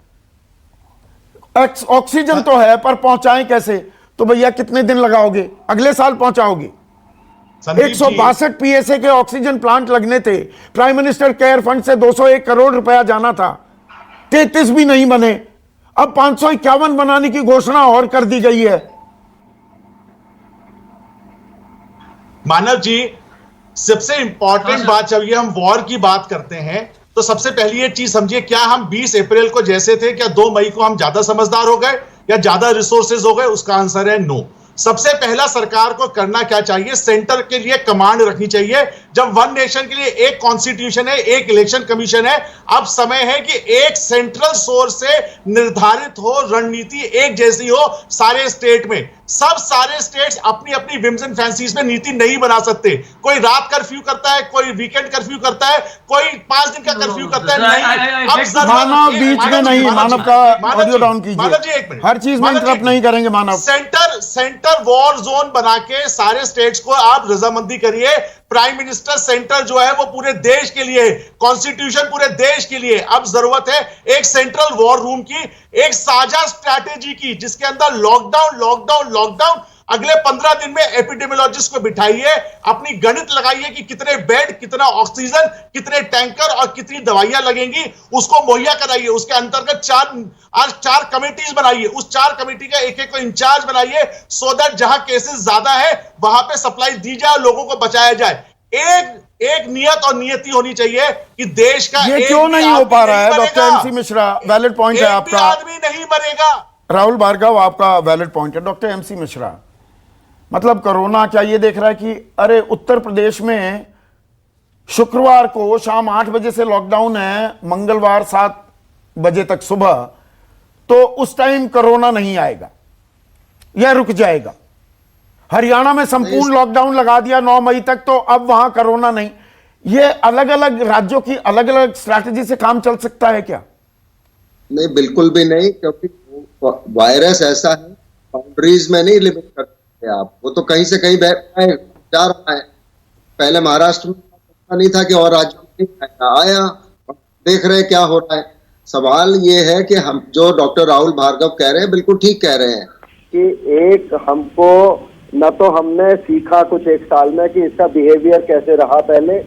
ऑक्सीजन तो है पर पहुंचाएं कैसे? तो भैया कितने दिन लगाओगे? अगले साल पहुंचाओगे? 162 पीएसए के ऑक्सीजन प्लांट लगने थे, प्राइम मिनिस्टर केयर फंड से 201 करोड़ रुपया जाना था, 33 भी नहीं बने, अब 551 बनाने की घोषणा और कर दी गई है। मानव जी, सबसे इंपॉर्टेंट बात जब ये हम वॉर की बात करते हैं तो सबसे पहली ये चीज समझिए, क्या हम 20 अप्रैल को जैसे थे, क्या 2 मई को हम ज्यादा समझदार हो गए या ज्यादा रिसोर्सेज हो गए? उसका आंसर है नो। सबसे पहला सरकार को करना क्या चाहिए? सेंटर के लिए कमांड रखनी चाहिए। जब वन नेशन के लिए एक कॉन्स्टिट्यूशन है, एक इलेक्शन कमीशन है, अब समय है कि एक सेंट्रल सोर्स से निर्धारित हो, रणनीति एक जैसी हो सारे स्टेट में। सब सारे स्टेट्स अपनी अपनी विम्स एंड फैंसीज में नीति नहीं बना सकते। कोई रात कर्फ्यू करता है, कोई वीकेंड कर्फ्यू करता है, कोई 5 दिन का कर्फ्यू करता है। नहीं, अब मानव बीच में नहीं, मानव का ऑडियो डाउन कीजिए। मानव जी एक मिनट, हर चीज में इंटरप्ट नहीं करेंगे मानव। सेंटर वॉर जोन बना के सारे स्टेट्स को आप रजामंदी करिए। प्राइम मिनिस्टर सेंटर जो है वो पूरे देश के लिए, कॉन्स्टिट्यूशन पूरे देश के लिए। अब जरूरत है एक सेंट्रल वॉर रूम की, एक साझा स्ट्रैटेजी की, जिसके अंदर लॉकडाउन लॉकडाउन लॉकडाउन। अगले 15 दिन में एपिडेमियोलॉजिस्ट को बिठाइए, अपनी गणित लगाइए कि कितने बेड, कितना ऑक्सीजन, कितने टैंकर और कितनी दवाइयां लगेंगी, उसको मुहैया कराइए। उसके अंतर्गत 4 कमेटीज बनाइए, उस 4 कमेटी का एक को इंचार्ज बनाइए, सो दैट जहां केसेस ज्यादा है वहां पे सप्लाई दी जाए, लोगों को बचाया जाए। एक नियत और नियति होनी चाहिए कि देश का ये क्यों नहीं हो पा रहा है? Doctor MC Mishra, valid point है आपका। आदमी नहीं मरेगा। राहुल भार्गव, आपका वैलिड पॉइंट है। डॉक्टर एमसी मिश्रा, मतलब कोरोना क्या ये देख रहा है कि अरे उत्तर प्रदेश में शुक्रवार को शाम 8 बजे से लॉकडाउन है, मंगलवार 7 बजे तक सुबह, तो उस टाइम कोरोना नहीं आएगा या रुक जाएगा। हरियाणा में संपूर्ण लॉकडाउन लगा दिया 9 मई तक, तो अब वहां कोरोना नहीं। ये अलग अलग राज्यों की अलग अलग स्ट्रैटेजी से काम चल सकता है क्या? नहीं, बिल्कुल भी नहीं, क्योंकि वायरस ऐसा है, बाउंड्रीज में नहीं लिमिट कर सकते आप। वो तो कहीं से कहीं जा रहा है। पहले महाराष्ट्र में नहीं था कि और राज्यों में आया, देख रहे क्या हो रहा है। सवाल ये है कि हम, जो डॉक्टर राहुल भार्गव कह रहे हैं, बिल्कुल ठीक कह रहे हैं कि एक हमको न तो हमने सीखा कुछ 1 साल में कि इसका बिहेवियर कैसे रहा पहले,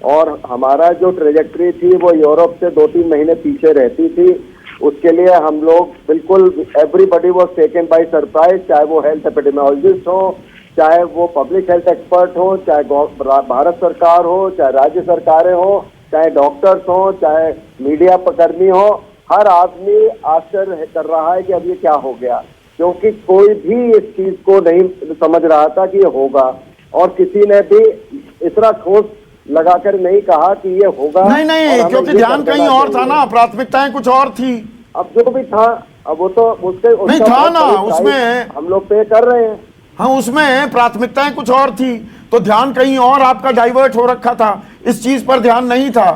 और हमारा जो ट्रेजेक्ट्री थी वो यूरोप से 2-3 महीने पीछे रहती थी। उसके लिए हम लोग बिल्कुल, everybody was taken by surprise, चाहे वो हेल्थ एपिडेमियोलॉजिस्ट हो, चाहे वो पब्लिक हेल्थ एक्सपर्ट हो, चाहे भारत सरकार हो, चाहे राज्य सरकारें हो, चाहे डॉक्टर्स हो, चाहे मीडिया कर्मी हो। हर आदमी आश्चर्य कर रहा है कि अब ये क्या हो गया, क्योंकि कोई भी इस चीज को नहीं समझ रहा था कि ये होगा, और किसी ने भी इतना ठोस लगाकर नहीं कहा कि ये होगा। नहीं, क्योंकि ध्यान कहीं और था ना, प्राथमिकताएं कुछ और थी। अब जो भी था, अब वो तो उसके नहीं था ना, उसमें हम लोग पे कर रहे हैं। हाँ, उसमें प्राथमिकताएं कुछ और थी, तो ध्यान कहीं और आपका डाइवर्ट हो रखा था, इस चीज पर ध्यान नहीं था।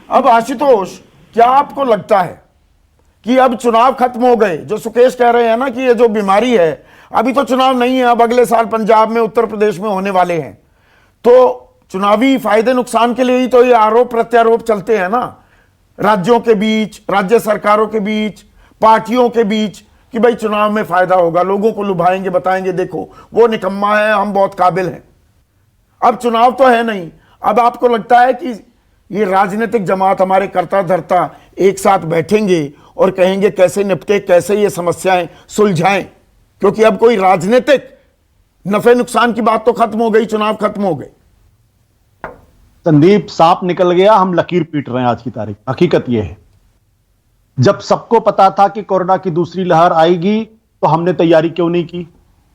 अब आशुतोष, क्या आपको लगता है कि अब चुनाव खत्म हो गए? जो सुकेश कह रहे हैं ना कि ये जो बीमारी है, अभी तो चुनाव नहीं है, अब अगले साल पंजाब में, उत्तर प्रदेश में होने वाले हैं, तो चुनावी फायदे नुकसान के लिए ही तो ये आरोप प्रत्यारोप चलते हैं ना, राज्यों के बीच, राज्य सरकारों के बीच, पार्टियों के बीच, कि भाई चुनाव में फायदा होगा, लोगों को लुभाएंगे, बताएंगे देखो वो निकम्मा है, हम बहुत काबिल हैं। अब चुनाव तो है नहीं। अब आपको लगता है कि ये राजनीतिक जमात, हमारे कर्ता धर्ता एक साथ बैठेंगे और कहेंगे कैसे निपटे, कैसे ये समस्याएं सुलझाएं? क्योंकि अब कोई राजनीतिक नफे नुकसान की बात तो खत्म हो गई, चुनाव खत्म हो गए। संदीप, सांप निकल गया, हम लकीर पीट रहे हैं आज की तारीख। हकीकत यह है जब सबको पता था कि कोरोना की दूसरी लहर आएगी तो हमने तैयारी क्यों नहीं की?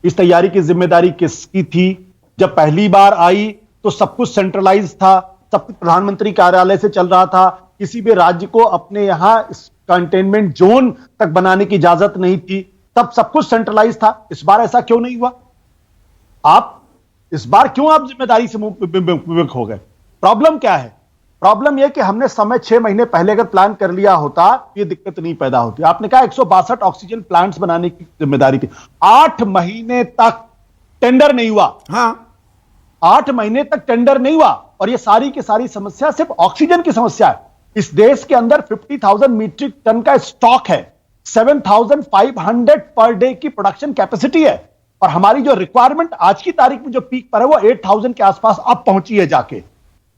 इस तैयारी की जिम्मेदारी किसकी थी? जब पहली बार आई तो सब कुछ सेंट्रलाइज था, सब कुछ प्रधानमंत्री कार्यालय से चल रहा था, किसी भी राज्य को अपने यहां कंटेनमेंट जोन तक बनाने की इजाजत नहीं थी, तब सब कुछ सेंट्रलाइज था। इस बार ऐसा क्यों नहीं हुआ? आप इस बार क्यों आप जिम्मेदारी से विमुख हो गए? प्रॉब्लम क्या है? प्रॉब्लम यह कि हमने समय 6 महीने पहले अगर प्लान कर लिया होता ये दिक्कत नहीं पैदा होती। आपने कहा 162 ऑक्सीजन प्लांट्स बनाने की जिम्मेदारी थी, 8 महीने तक टेंडर नहीं हुआ। हाँ, 8 महीने तक टेंडर नहीं हुआ और ये सारी की सारी समस्या सिर्फ ऑक्सीजन की समस्या है। इस देश के अंदर 50,000 मीट्रिक टन का स्टॉक है, 7,500 पर डे की प्रोडक्शन कैपेसिटी है और हमारी जो रिक्वायरमेंट आज की तारीख में जो पीक पर है वो 8,000 के आसपास अब पहुंची है जाके।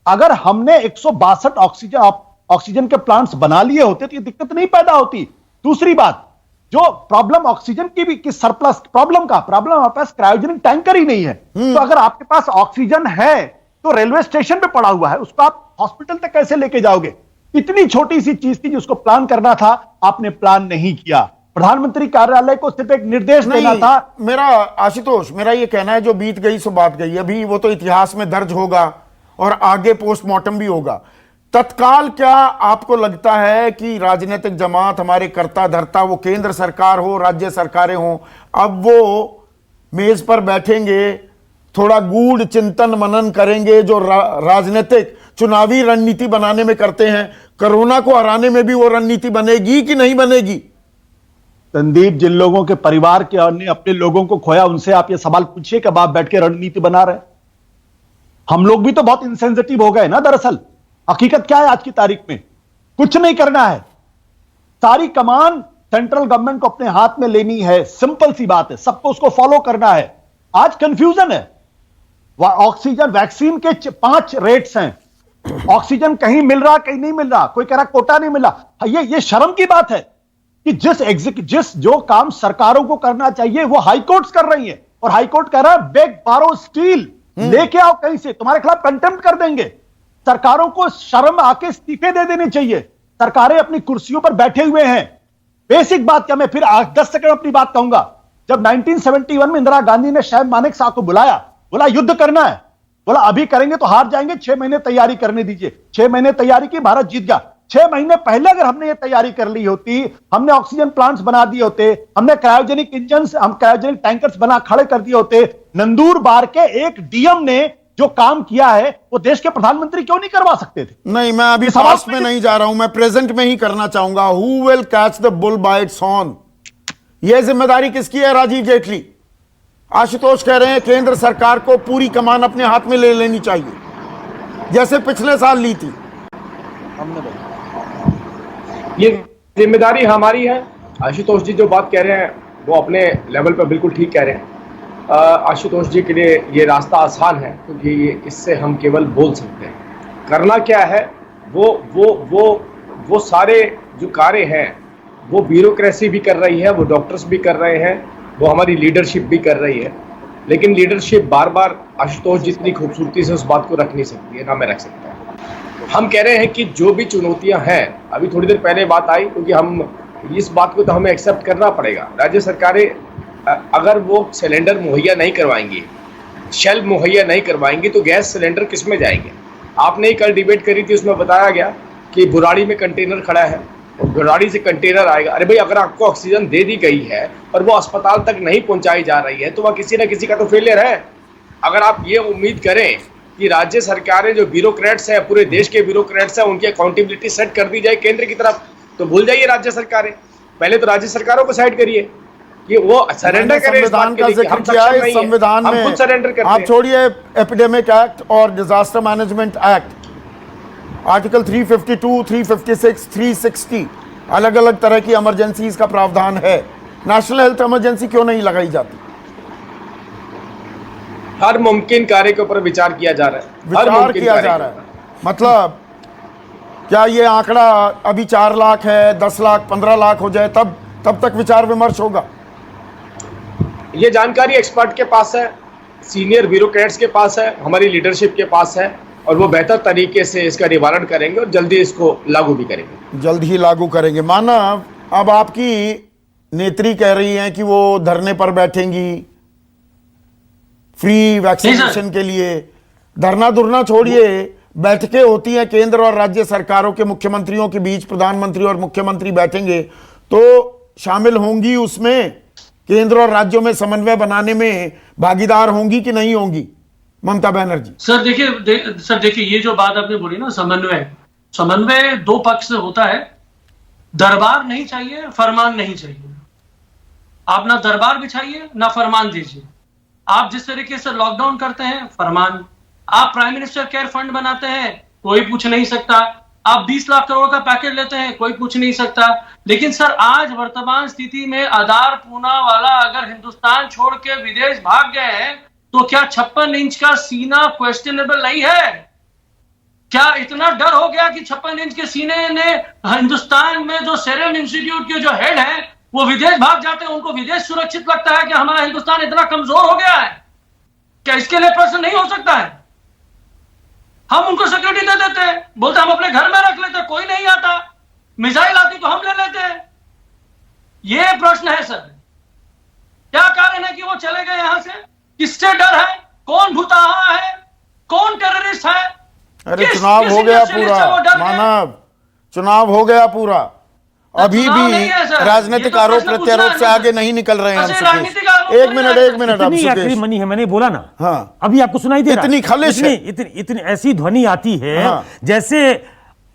अगर हमने 162 ऑक्सीजन के प्लांट्स बना लिए होते तो ये दिक्कत नहीं पैदा होती। दूसरी बात, जो प्रॉब्लम ऑक्सीजन की भी कि सरप्लस प्रॉब्लम हमारे पास क्रायोजेनिक टैंकर ही नहीं है। तो अगर आपके पास ऑक्सीजन है तो रेलवे स्टेशन पे पड़ा हुआ है, उसको आप हॉस्पिटल तक कैसे लेके जाओगे? इतनी छोटी सी चीज थी जिसको प्लान करना था, आपने प्लान नहीं किया। प्रधानमंत्री कार्यालय को सिर्फ एक निर्देश देना था। मेरा आशुतोष, मेरा ये कहना है जो बीत गई सो बात गई, अभी वो तो इतिहास में दर्ज होगा और आगे पोस्टमार्टम भी होगा। तत्काल क्या आपको लगता है कि राजनीतिक जमात, हमारे कर्ता धर्ता, वो केंद्र सरकार हो, राज्य सरकारें हो, अब वो मेज पर बैठेंगे, थोड़ा गूढ़ चिंतन मनन करेंगे जो राजनीतिक चुनावी रणनीति बनाने में करते हैं, कोरोना को हराने में भी वो रणनीति बनेगी कि नहीं बनेगी? संदीप, जिन लोगों के परिवार के ने अपने लोगों को खोया उनसे आप ये सवाल पूछिए कब आप बैठ के रणनीति बना रहे हैं। हम लोग भी तो बहुत इंसेंसिटिव हो गए ना। दरअसल हकीकत क्या है आज की तारीख में? कुछ नहीं करना है, सारी कमान सेंट्रल गवर्नमेंट को अपने हाथ में लेनी है। सिंपल सी बात है, सबको उसको फॉलो करना है। आज कंफ्यूजन है। ऑक्सीजन वैक्सीन के 5 रेट्स हैं, ऑक्सीजन कहीं मिल रहा कहीं नहीं मिल रहा, कोई कह रहा कोटा नहीं मिला। ये शर्म की बात है कि जिस जो काम सरकारों को करना चाहिए वो हाईकोर्ट्स कर रही है और हाईकोर्ट कह रहा है बेग बारो स्टील, लेके आओ कहीं से, तुम्हारे खिलाफ कंटेम्प्ट कर देंगे। सरकारों को शर्म आके इस्तीफे दे देने चाहिए। सरकारें अपनी कुर्सियों पर बैठे हुए हैं। बेसिक बात क्या, मैं फिर 10 सेकंड अपनी बात कहूंगा। जब 1971 में इंदिरा गांधी ने शैब मानेक साहब को बुलाया, बोला युद्ध करना है, बोला अभी करेंगे तो हार जाएंगे, 6 महीने तैयारी करने दीजिए। 6 महीने तैयारी की, भारत जीत गया। 6 महीने पहले अगर हमने ये तैयारी कर ली होती, हमने ऑक्सीजन प्लांट्स बना दिए होते, हमने क्रायोजेनिक इंजन्स, हम क्रायोजेनिक टैंकर्स बना खड़े कर दिए होते, नंदूरबार के एक डीएम ने जो काम किया है वो देश के प्रधानमंत्री क्यों नहीं करवा सकते थे? नहीं, मैं अभी पास्ट में नहीं जा रहा हूं, मैं प्रेजेंट में ही करना चाहूंगा। Who will catch the bull bye it's horn? यह जिम्मेदारी किसकी है? राजीव जेटली। आशुतोष कह रहे हैं केंद्र सरकार को पूरी कमान अपने हाथ में ले लेनी चाहिए, जैसे पिछले साल ली थी। ये जिम्मेदारी हमारी है। आशुतोष जी जो बात कह रहे हैं वो अपने लेवल पर बिल्कुल ठीक कह रहे हैं। आशुतोष जी के लिए ये रास्ता आसान है क्योंकि इससे हम केवल बोल सकते हैं। करना क्या है, वो सारे जो कार्य हैं वो ब्यूरोक्रेसी भी कर रही है, वो डॉक्टर्स भी कर रहे हैं, वो हमारी लीडरशिप भी कर रही है। लेकिन लीडरशिप बार बार आशुतोष जितनी खूबसूरती से उस बात को रख नहीं सकती है, ना मैं रख सकता हूँ। हम कह रहे हैं कि जो भी चुनौतियां हैं, अभी थोड़ी देर पहले बात आई, क्योंकि हम इस बात को तो हमें एक्सेप्ट करना पड़ेगा। राज्य सरकारें अगर वो सिलेंडर मुहैया नहीं करवाएंगी, शेल्फ मुहैया नहीं करवाएंगी तो गैस सिलेंडर किस में जाएंगे? आपने कल डिबेट करी थी, उसमें बताया गया कि बुराड़ी में कंटेनर खड़ा है और बुराड़ी से कंटेनर आएगा। अरे भाई, अगर आपको ऑक्सीजन दे दी गई है और वो अस्पताल तक नहीं पहुंचाई जा रही है तो वह किसी न किसी का तो फेलियर है। अगर आप ये उम्मीद करें कि राज्य सरकारें जो ब्यूरोक्रेट्स हैं, पूरे देश के ब्यूरोक्रेट्स हैं, उनकी अकाउंटेबिलिटी सेट कर दी जाए केंद्र की तरफ, तो भूल जाइए राज्य सरकारें। पहले तो राज्य सरकारों को साइड करिए कि वो सरेंडर करें। संविधान का जिक्र किया है, संविधान में खुद सरेंडर करते हैं। आप छोड़िए एपिडेमिक एक्ट और डिजास्टर मैनेजमेंट एक्ट, आर्टिकल 352, 356, 360 अलग अलग तरह की इमरजेंसीज का प्रावधान है। नेशनल हेल्थ इमरजेंसी क्यों नहीं लगाई जाती? हर मुमकिन कार्य के ऊपर विचार किया जा रहा है, विचार किया जा रहा है। मतलब क्या ये आंकड़ा अभी 4 लाख है, 10 लाख, 15 लाख हो जाए तब तक विचार विमर्श होगा? ये जानकारी एक्सपर्ट के पास है, सीनियर ब्यूरोक्रेट्स के पास है, हमारी लीडरशिप के पास है। और वो बेहतर तरीके से इसका निवारण करेंगे और जल्दी इसको लागू भी करेंगे। जल्द ही लागू करेंगे। मानव, अब आपकी नेत्री कह रही हैं कि वो धरने पर बैठेंगी फ्री वैक्सीनेशन के लिए। धरना धुरना छोड़िए, बैठकें होती हैं केंद्र और राज्य सरकारों के मुख्यमंत्रियों के बीच, प्रधानमंत्री और मुख्यमंत्री बैठेंगे तो शामिल होंगी उसमें, केंद्र और राज्यों में समन्वय बनाने में भागीदार होंगी कि नहीं होंगी ममता बनर्जी? सर देखिए ये जो बात आपने बोली ना, समन्वय दो पक्ष से होता है। दरबार नहीं चाहिए, फरमान नहीं चाहिए। आप ना दरबार बिछाइए ना फरमान दीजिए। आप जिस तरीके से लॉकडाउन करते हैं, फरमान। आप प्राइम मिनिस्टर केयर फंड बनाते हैं, कोई पूछ नहीं सकता। आप 20 लाख करोड़ का पैकेज लेते हैं, कोई पूछ नहीं सकता। लेकिन सर आज वर्तमान स्थिति में आधार पूना वाला अगर हिंदुस्तान छोड़ के विदेश भाग गए हैं तो क्या 56 इंच का सीना क्वेश्चनेबल नहीं है? क्या इतना डर हो गया कि 56 इंच के सीने ने हिंदुस्तान में जो सेरम इंस्टीट्यूट के जो हेड है वो विदेश भाग जाते हैं, उनको विदेश सुरक्षित लगता है कि हमारा हिंदुस्तान इतना कमजोर हो गया है? क्या इसके लिए प्रश्न नहीं हो सकता है? हम उनको सिक्योरिटी दे देते हैं, बोलते हम अपने घर में रख लेते, कोई नहीं आता। मिसाइल आती तो हम ले लेते हैं। यह प्रश्न है सर, क्या कारण है कि वो चले गए यहां से? किससे डर है? कौन भूताहा है? कौन टेररिस्ट है? अरे चुनाव हो गया पूरा मानव, चुनाव हो गया पूरा, अभी भी राजनीतिक आरोप प्रत्यारोप से आगे नहीं निकल रहे हैं हम। एक मिनट इतनी आखिरी मनी है, मैंने बोला ना। हाँ, अभी आपको सुनाई दे रहा है? इतनी खलिश है, इतनी ऐसी ध्वनि आती है हाँ, जैसे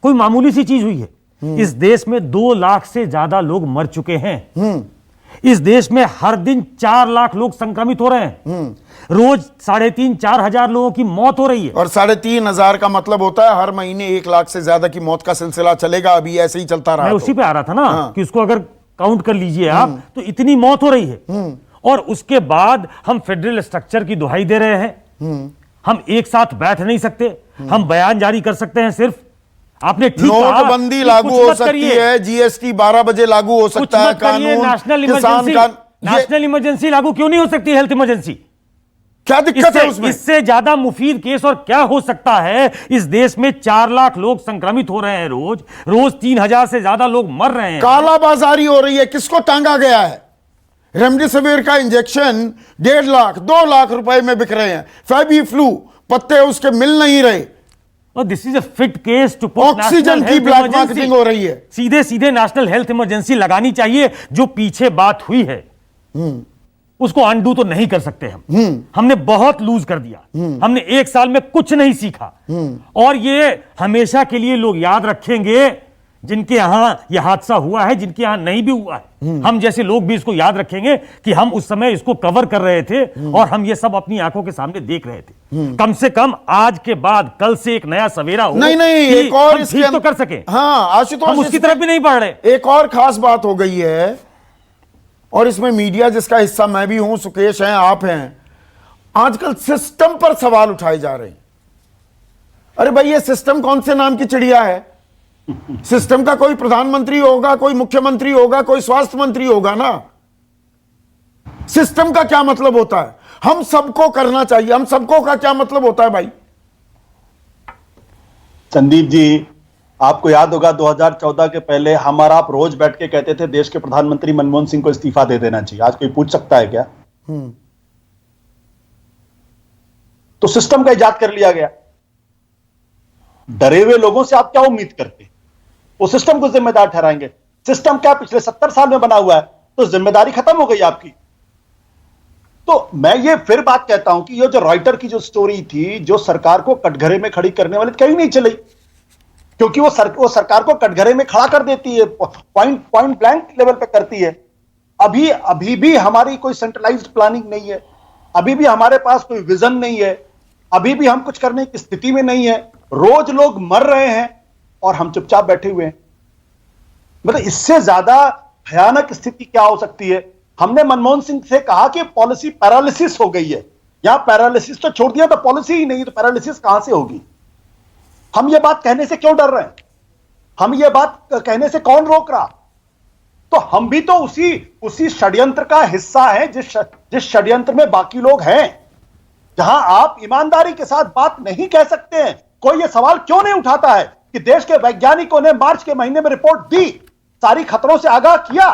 कोई मामूली सी चीज हुई है। इस देश में 2 लाख से ज्यादा लोग मर चुके हैं। इस देश में हर दिन 4 लाख लोग संक्रमित हो रहे हैं। रोज 3,500-4 हजार लोगों की मौत हो रही है। और 3,500 का मतलब होता है हर महीने 1 लाख से ज्यादा की मौत का सिलसिला चलेगा। अभी ऐसे ही चलता रहा। मैं उसी पे आ रहा था ना, कि उसको अगर काउंट कर लीजिए आप तो इतनी मौत हो रही है। और उसके बाद हम फेडरल स्ट्रक्चर की दुहाई दे रहे हैं। हम एक साथ बैठ नहीं सकते, हम बयान जारी कर सकते हैं सिर्फ। आपने ठीक कहा, नोटबंदी लागू हो सकती है, जीएसटी 12 बजे लागू हो सकता है, कानून नेशनल इमरजेंसी लागू क्यों नहीं हो सकती? हेल्थ इमरजेंसी क्या दिक्कत है उसमें? इससे ज्यादा मुफीद केस और क्या हो सकता है? इस देश में 4 लाख लोग संक्रमित हो रहे हैं, रोज 3,000 से ज्यादा लोग मर रहे हैं। कालाबाजारी हो रही है। किसको टांगा गया है? रेमडेसिविर का इंजेक्शन 1.5 लाख 2 लाख रुपए में बिक रहे हैं। फेबी फ्लू पत्ते उसके मिल नहीं रहे। और this is a fit case to put oxygen की ब्लैक मार्केटिंग हो रही है। सीधे सीधे नेशनल हेल्थ इमरजेंसी लगानी चाहिए। जो पीछे बात हुई है उसको अनडू तो नहीं कर सकते हम। हमने बहुत लूज कर दिया। हमने 1 साल में कुछ नहीं सीखा। और ये हमेशा के लिए लोग याद रखेंगे जिनके यहां यह हादसा हुआ है, जिनके यहां नहीं भी हुआ है। हम जैसे लोग भी इसको याद रखेंगे कि हम उस समय इसको कवर कर रहे थे और हम ये सब अपनी आंखों के सामने देख रहे थे। कम से कम आज के बाद कल से एक नया सवेरा हो। नहीं एक और इसके तो कर सके। हाँ आशुतोष, हम उसकी तरफ भी नहीं बढ़ रहे। एक और खास बात हो गई है और इसमें मीडिया जिसका हिस्सा मैं भी हूं, सुकेश हैं, आप हैं, आजकल सिस्टम पर सवाल उठाए जा रहे हैं। अरे भाई ये सिस्टम कौन से नाम की चिड़िया है? सिस्टम का कोई प्रधानमंत्री होगा, कोई मुख्यमंत्री होगा, कोई स्वास्थ्य मंत्री होगा ना। सिस्टम का क्या मतलब होता है? हम सबको करना चाहिए। हम सबको का क्या मतलब होता है भाई? संदीप जी, आपको याद होगा 2014 के पहले हमारा आप रोज बैठ के कहते थे देश के प्रधानमंत्री मनमोहन सिंह को इस्तीफा दे देना चाहिए। आज कोई पूछ सकता है क्या? तो सिस्टम का इजाद कर लिया गया। डरे हुए लोगों से आप क्या उम्मीद करते? वो सिस्टम को जिम्मेदार ठहराएंगे। सिस्टम क्या पिछले 70 साल में बना हुआ है, तो जिम्मेदारी खत्म हो गई आपकी। तो मैं ये फिर बात कहता हूं कि ये जो रॉयटर की जो स्टोरी थी, जो सरकार को कटघरे में खड़ी करने वाली, कहीं नहीं चली, क्योंकि वो सरकार को कटघरे में खड़ा कर देती है, पॉइंट ब्लैंक लेवल पे करती है। अभी भी हमारी कोई सेंट्रलाइज्ड प्लानिंग नहीं है, अभी भी हमारे पास कोई विजन नहीं है, अभी भी हम कुछ करने की स्थिति में नहीं है। रोज लोग मर रहे हैं और हम चुपचाप बैठे हुए हैं। मतलब इससे ज्यादा भयानक स्थिति क्या हो सकती है? हमने मनमोहन सिंह से कहा कि पॉलिसी पैरालिसिस हो गई है। यहां पैरालिसिस तो छोड़ दिया, तो पॉलिसी ही नहीं, तो पैरालिसिस कहां से होगी? हम ये बात कहने से क्यों डर रहे हैं? हम ये बात कहने से कौन रोक रहा? तो हम भी तो उसी षड्यंत्र का हिस्सा है जिस षड्यंत्र में बाकी लोग हैं। जहां आप ईमानदारी के साथ बात नहीं कह सकते हैं कोई ये सवाल क्यों नहीं उठाता है कि देश के वैज्ञानिकों ने मार्च के महीने में रिपोर्ट दी, सारी खतरों से आगाह किया,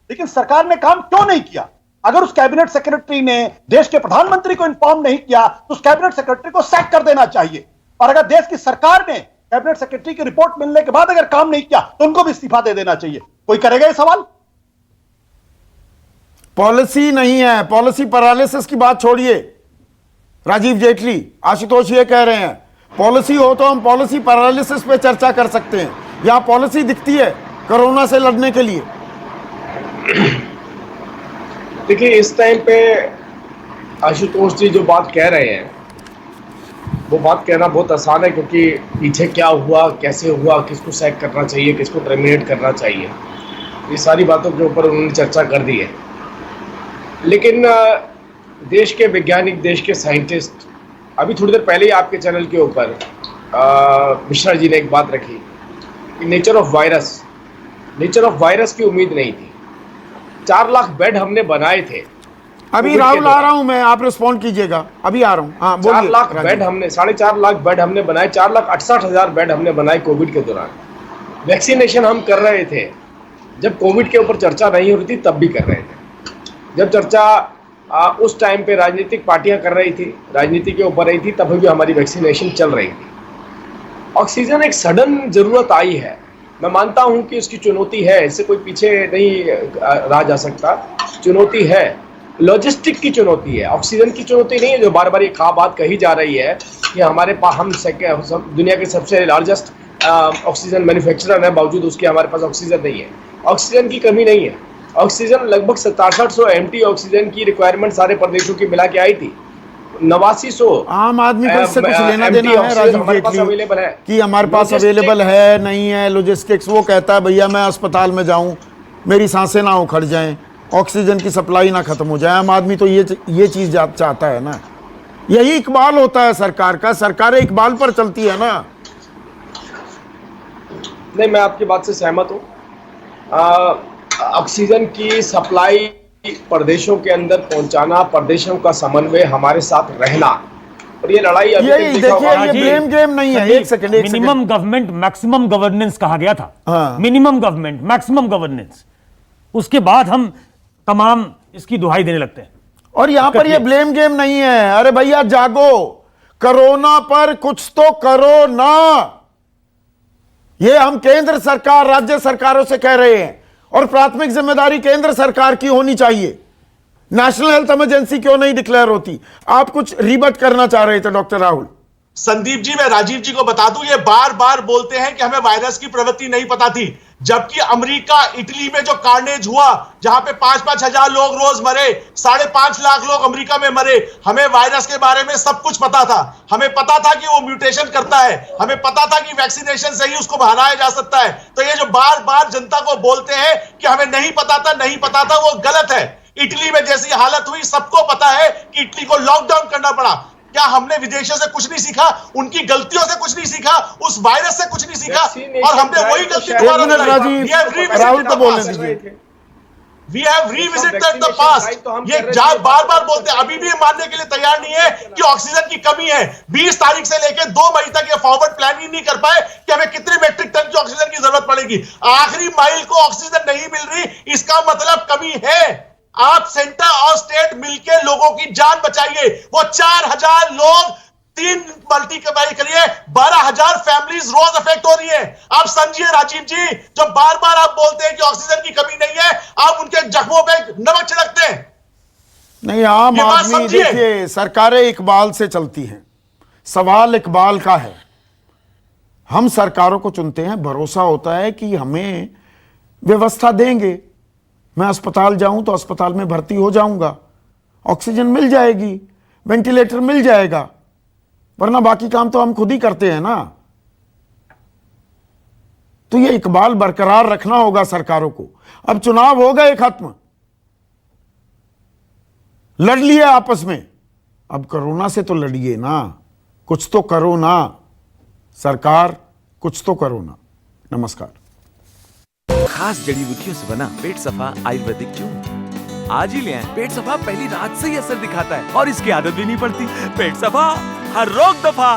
लेकिन सरकार ने काम क्यों नहीं किया? अगर उस कैबिनेट सेक्रेटरी ने देश के प्रधानमंत्री को इन्फॉर्म नहीं किया तो उस कैबिनेट सेक्रेटरी को सैक कर देना चाहिए। और अगर देश की सरकार ने कैबिनेट सेक्रेटरी की रिपोर्ट मिलने के बाद अगर काम नहीं किया तो उनको भी इस्तीफा दे देना चाहिए। कोई करेगा ये सवाल? पॉलिसी नहीं है, पॉलिसी पैरालिसिस की बात छोड़िए। राजीव जेटली, आशुतोष ये कह रहे हैं पॉलिसी हो तो हम पॉलिसी पैरालिसिस पे चर्चा कर सकते हैं। यहां पॉलिसी दिखती है कोरोना से लड़ने के लिए। देखिए, इस टाइम पे आशुतोष जी जो बात कह रहे हैं वो बात कहना बहुत आसान है, क्योंकि पीछे क्या हुआ, कैसे हुआ, किसको सैक करना चाहिए, किसको टर्मिनेट करना चाहिए, ये सारी बातों के ऊपर उन्होंने चर्चा कर दी है। लेकिन देश के वैज्ञानिक, देश के साइंटिस्ट, अभी थोड़ी देर पहले ही आपके चैनल के ऊपर मिश्रा जी ने एक बात रखी कि नेचर ऑफ वायरस की उम्मीद नहीं थी। 4 लाख बेड हमने बनाए थे। अभी राहुल आ रहा हूं मैं, आप रिस्पॉन्ड कीजिएगा, अभी आ रहा हूं। हाँ, 4 लाख बेड हमने, 4.5 लाख बेड हमने बनाए, 4,68,000 बेड हमने बनाए कोविड के दौरान। वैक्सीनेशन हम कर रहे थे, जब कोविड के ऊपर चर्चा नहीं हो रही थी तब भी कर रहे थे। जब चर्चा उस टाइम पे राजनीतिक पार्टियां कर रही थी, राजनीति के ऊपर रही थी, तब भी हमारी वैक्सीनेशन चल रही थी। ऑक्सीजन एक सडन जरूरत आई है, मैं मानता हूं कि उसकी चुनौती है, इससे कोई पीछे नहीं रहा जा सकता। चुनौती है, लॉजिस्टिक की चुनौती है, ऑक्सीजन की चुनौती नहीं है जो बार बार ये बात कही जा रही है कि हमारे पास हम दुनिया के सबसे लार्जेस्ट ऑक्सीजन मैन्युफैक्चरर है, बावजूद उसके हमारे पास ऑक्सीजन नहीं है। ऑक्सीजन की कमी नहीं है, ऑक्सीजन लगभग 6700 एमटी ऑक्सीजन की रिक्वायरमेंट सारे प्रदेशों की मिला के आई थी। 8900 आम आदमी को इससे कुछ लेना देना है राजीव जेटली कि हमारे पास अवेलेबल है नहीं है, लॉजिस्टिक्स। वो कहता है भैया मैं अस्पताल में जाऊं, मेरी सांसें ना उखड़ जाएं, ऑक्सीजन की सप्लाई ना खत्म हो जाए। आम आदमी तो ये चीज चाहता है ना। यही इकबाल होता है सरकार का, सरकारें इकबाल पर चलती है ना। नहीं, मैं आपकी बात से सहमत हूँ। ऑक्सीजन की सप्लाई प्रदेशों के अंदर पहुंचाना, प्रदेशों का समन्वय, हमारे साथ रहना, और ये लड़ाई अभी देखिए ये ब्लेम गेम नहीं है। एक second, minimum government maximum governance कहा गया था। मिनिमम गवर्नमेंट मैक्सिमम गवर्नेंस, उसके बाद हम तमाम इसकी दुहाई देने लगते हैं। और यहां पर ये ब्लेम गेम नहीं है। अरे भैया जागो, कोरोना पर कुछ तो करो ना। ये हम केंद्र सरकार, राज्य सरकारों से कह रहे हैं, और प्राथमिक जिम्मेदारी केंद्र सरकार की होनी चाहिए। नेशनल हेल्थ इमरजेंसी क्यों नहीं डिक्लेयर होती? आप कुछ रिबट करना चाह रहे थे डॉक्टर राहुल। संदीप जी, मैं राजीव जी को बता दूं, ये बार बार बोलते हैं कि हमें वायरस की प्रवृत्ति नहीं पता थी, जबकि अमेरिका, इटली में जो कार्नेज हुआ, जहां पे 5-5 हजार लोग रोज मरे, 5.5 लाख लोग अमेरिका में मरे, हमें वायरस के बारे में सब कुछ पता था। हमें पता था कि वो म्यूटेशन करता है, हमें पता था कि वैक्सीनेशन से ही उसको हराया जा सकता है। तो ये जो बार बार जनता को बोलते हैं कि हमें नहीं पता था, वो गलत है। इटली में जैसी हालत हुई, सबको पता है कि इटली को लॉकडाउन करना पड़ा। क्या हमने विदेशों से कुछ नहीं सीखा? उनकी गलतियों से कुछ नहीं सीखा? उस वायरस से कुछ नहीं सीखा? और हमने वही गलती दोबारा राहुल को बोलने दीजिए। We have revisited the past। ये बार बार बोलते हैं, अभी भी मानने के लिए तैयार नहीं है कि ऑक्सीजन की कमी है। 20 तारीख से लेकर 2 मई तक ये फॉरवर्ड प्लान ही नहीं कर पाए कि हमें कितने मेट्रिक टन की ऑक्सीजन की जरूरत पड़ेगी। आखिरी माइल को ऑक्सीजन नहीं मिल रही, इसका मतलब कमी है। आप सेंटर और स्टेट मिलकर लोगों की जान बचाइए। वो 4000 लोग 3 मल्टीप्लाई करिए, 12,000 फैमिलीज रोज अफेक्ट हो रही है। आप समझिए राजीव जी, जो बार बार आप बोलते हैं कि ऑक्सीजन की कमी नहीं है, आप उनके जख्मों पे नमक छिड़कते हैं। नहीं, आम आदमी, देखिए सरकारें इकबाल से चलती हैं, सवाल इकबाल का है। हम सरकारों को चुनते हैं, भरोसा होता है कि हमें व्यवस्था देंगे। मैं अस्पताल जाऊं तो अस्पताल में भर्ती हो जाऊंगा, ऑक्सीजन मिल जाएगी, वेंटिलेटर मिल जाएगा, वरना बाकी काम तो हम खुद ही करते हैं ना। तो ये इकबाल बरकरार रखना होगा सरकारों को। अब चुनाव हो गए खत्म, लड़ लिए आपस में, अब कोरोना से तो लड़िए ना, कुछ तो करो ना सरकार, कुछ तो करो ना। नमस्कार। खास जड़ी बूटियों से बना पेट सफा आयुर्वेदिक चूर्ण आज ही ले आएं। पेट सफा पहली रात से ही असर दिखाता है और इसकी आदत भी नहीं पड़ती। पेट सफा, हर रोग दफा।